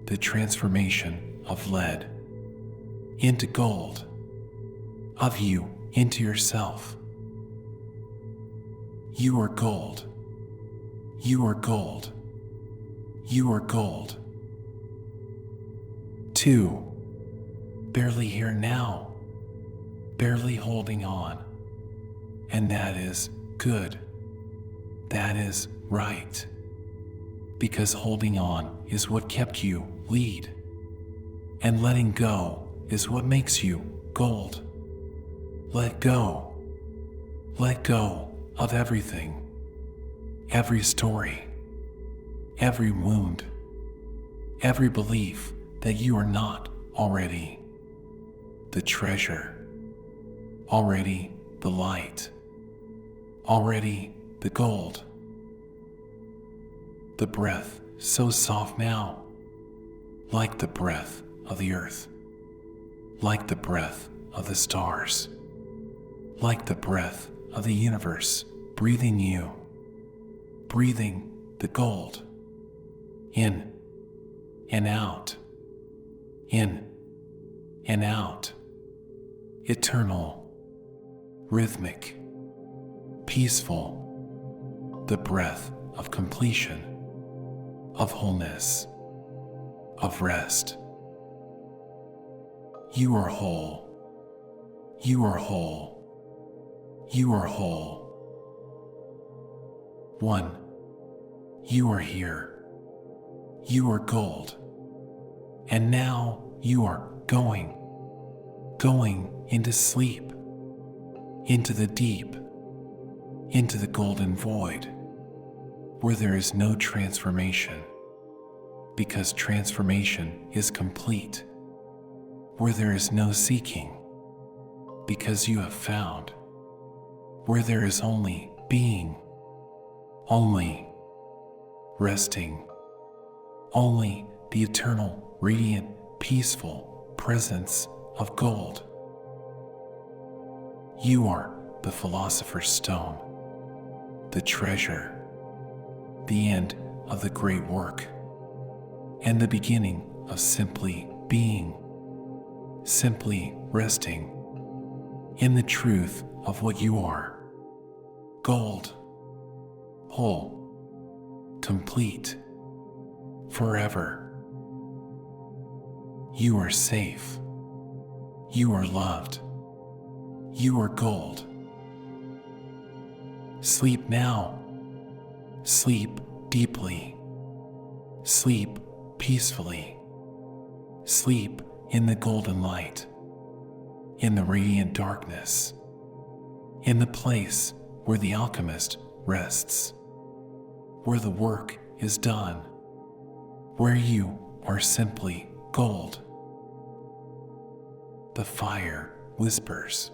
S1: the transformation of lead into gold, of you into yourself. You are gold. You are gold. You are gold. 2. Barely here now, barely holding on, and that is good. That is right, because holding on is what kept you lead, and letting go is what makes you gold. Let go. Let go of everything. Every story. Every wound. Every belief that you are not already the treasure. Already the light. Already the gold. The breath so soft now, like the breath of the earth, like the breath of the stars, like the breath of the universe, breathing you, breathing the gold, in and out, in and out, eternal, rhythmic, peaceful, the breath of completion, of wholeness, of rest. You are whole. You are whole. You are whole. One. You are here. You are gold. And now you are going into sleep, into the deep, into the golden void, where there is no transformation, because transformation is complete, where there is no seeking, because you have found, where there is only being, only resting, only the eternal, radiant, peaceful presence of gold. You are the philosopher's stone, the treasure, the end of the great work, and the beginning of simply being, simply resting in the truth of what you are. Gold, whole, complete, forever. You are safe. You are loved. You are gold. Sleep now. Sleep deeply. Sleep peacefully. Sleep in the golden light, in the radiant darkness, in the place where the alchemist rests, where the work is done, where you are simply gold. The fire whispers,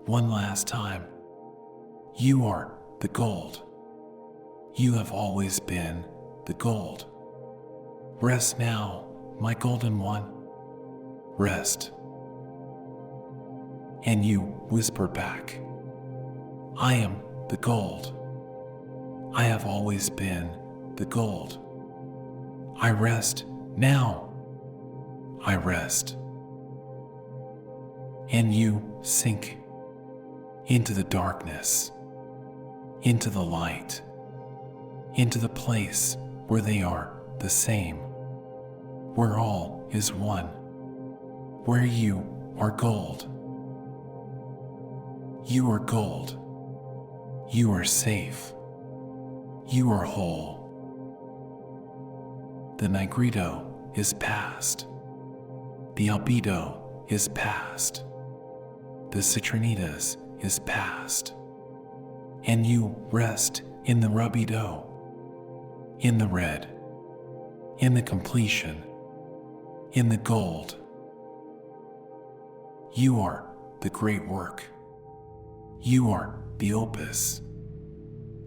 S1: one last time, you are the gold. You have always been the gold. Rest now, my golden one. Rest. And you whisper back, I am the gold. I have always been the gold. I rest now. I rest. And you sink into the darkness, into the light, into the place where they are the same, where all is one, where you are gold. You are gold. You are safe. You are whole. The Nigredo is past. The Albedo is past. The Citrinitas is past. And you rest in the Rubedo, in the red, in the completion, in the gold. You are the great work. You are the opus.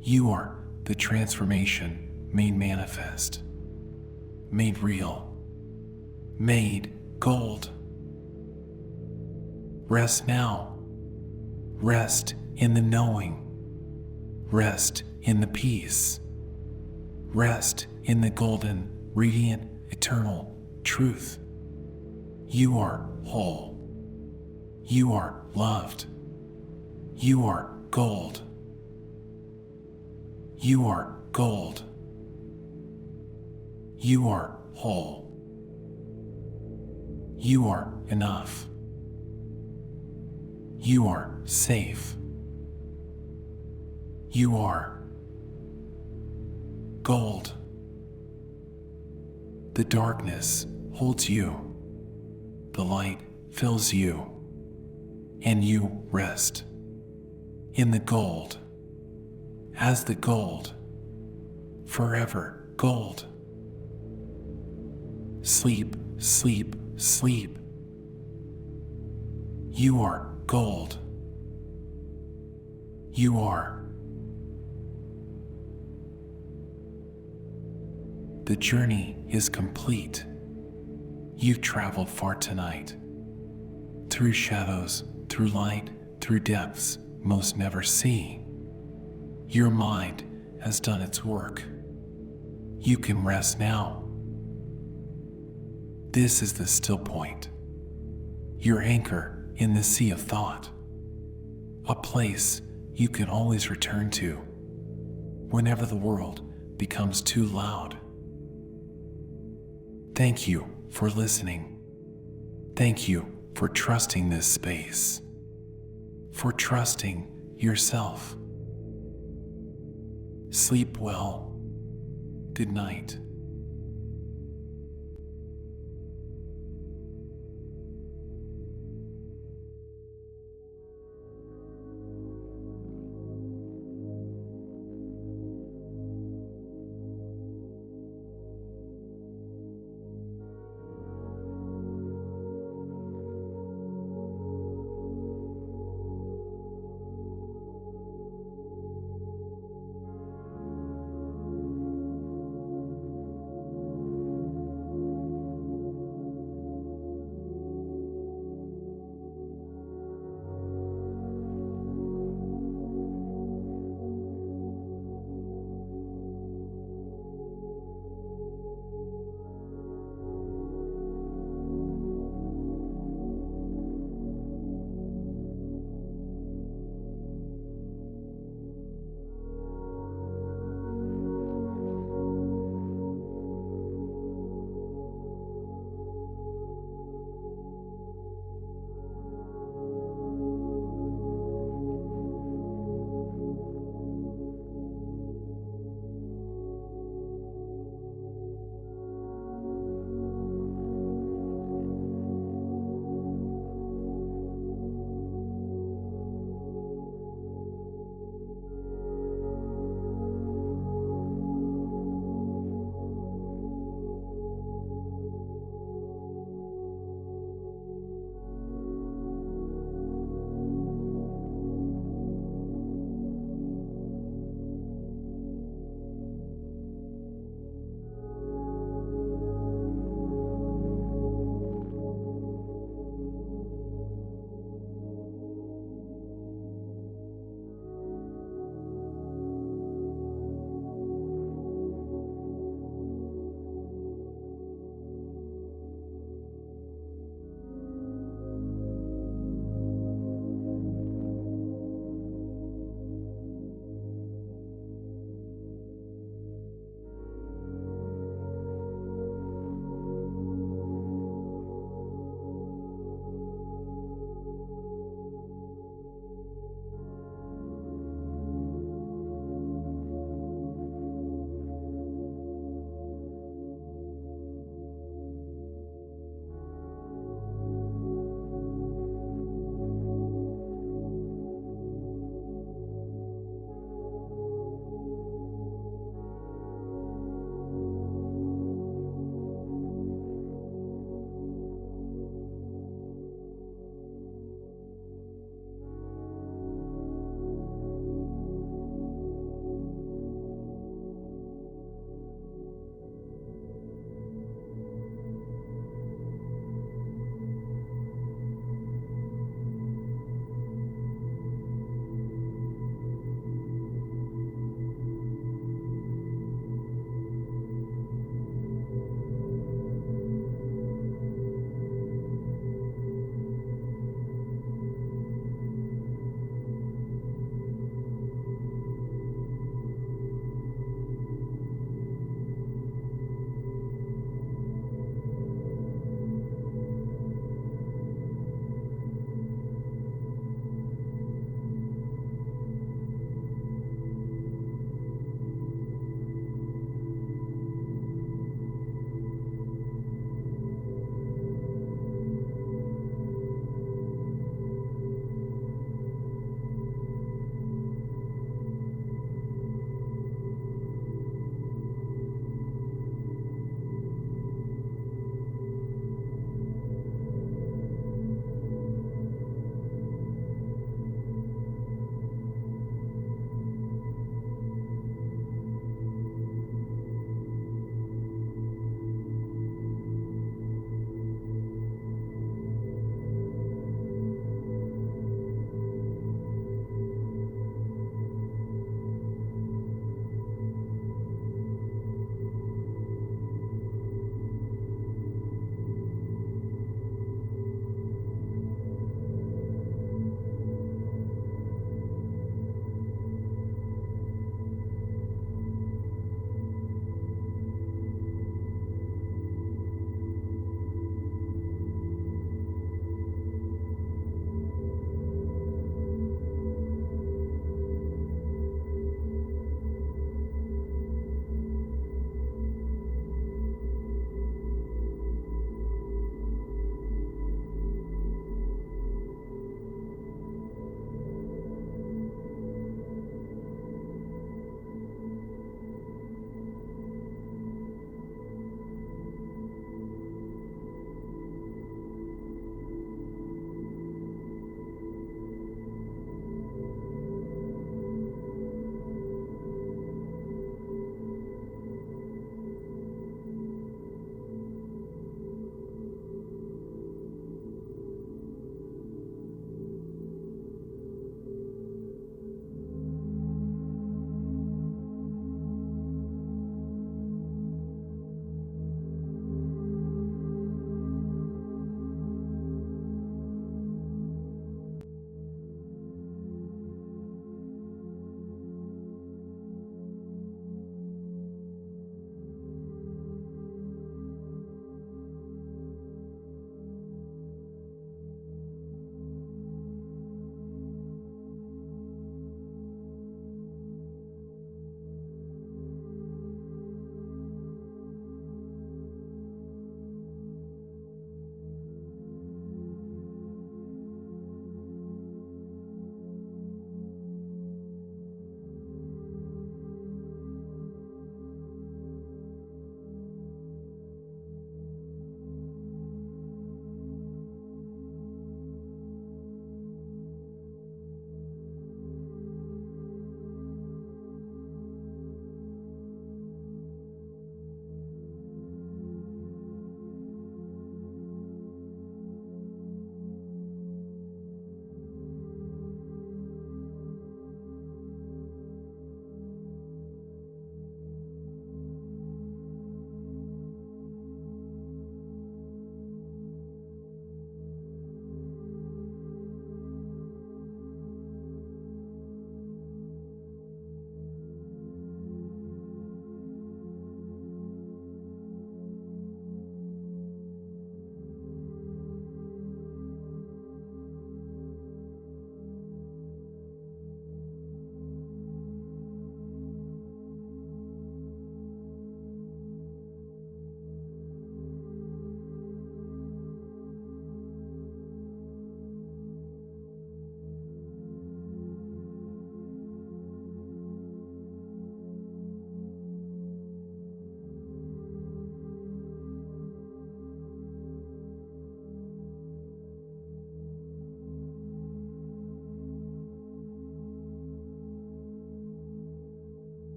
S1: You are the transformation made manifest, made real, made gold. Rest now. Rest in the knowing. Rest in the peace. Rest in the golden, radiant, eternal truth. You are whole. You are loved. You are gold. You are gold. You are whole. You are enough. You are safe. You are gold. The darkness holds you. The light fills you. and you rest in the gold, as the gold, forever gold. Sleep, sleep, sleep. You are gold. You are. The journey is complete. You've traveled far tonight, through shadows, through light, through depths most never see. Your mind has done its work. You can rest now. This is the Stillpoint, your anchor in the sea of thought, a place you can always return to whenever the world becomes too loud. Thank you for listening. Thank you for trusting this space, for trusting yourself. Sleep well. Good night.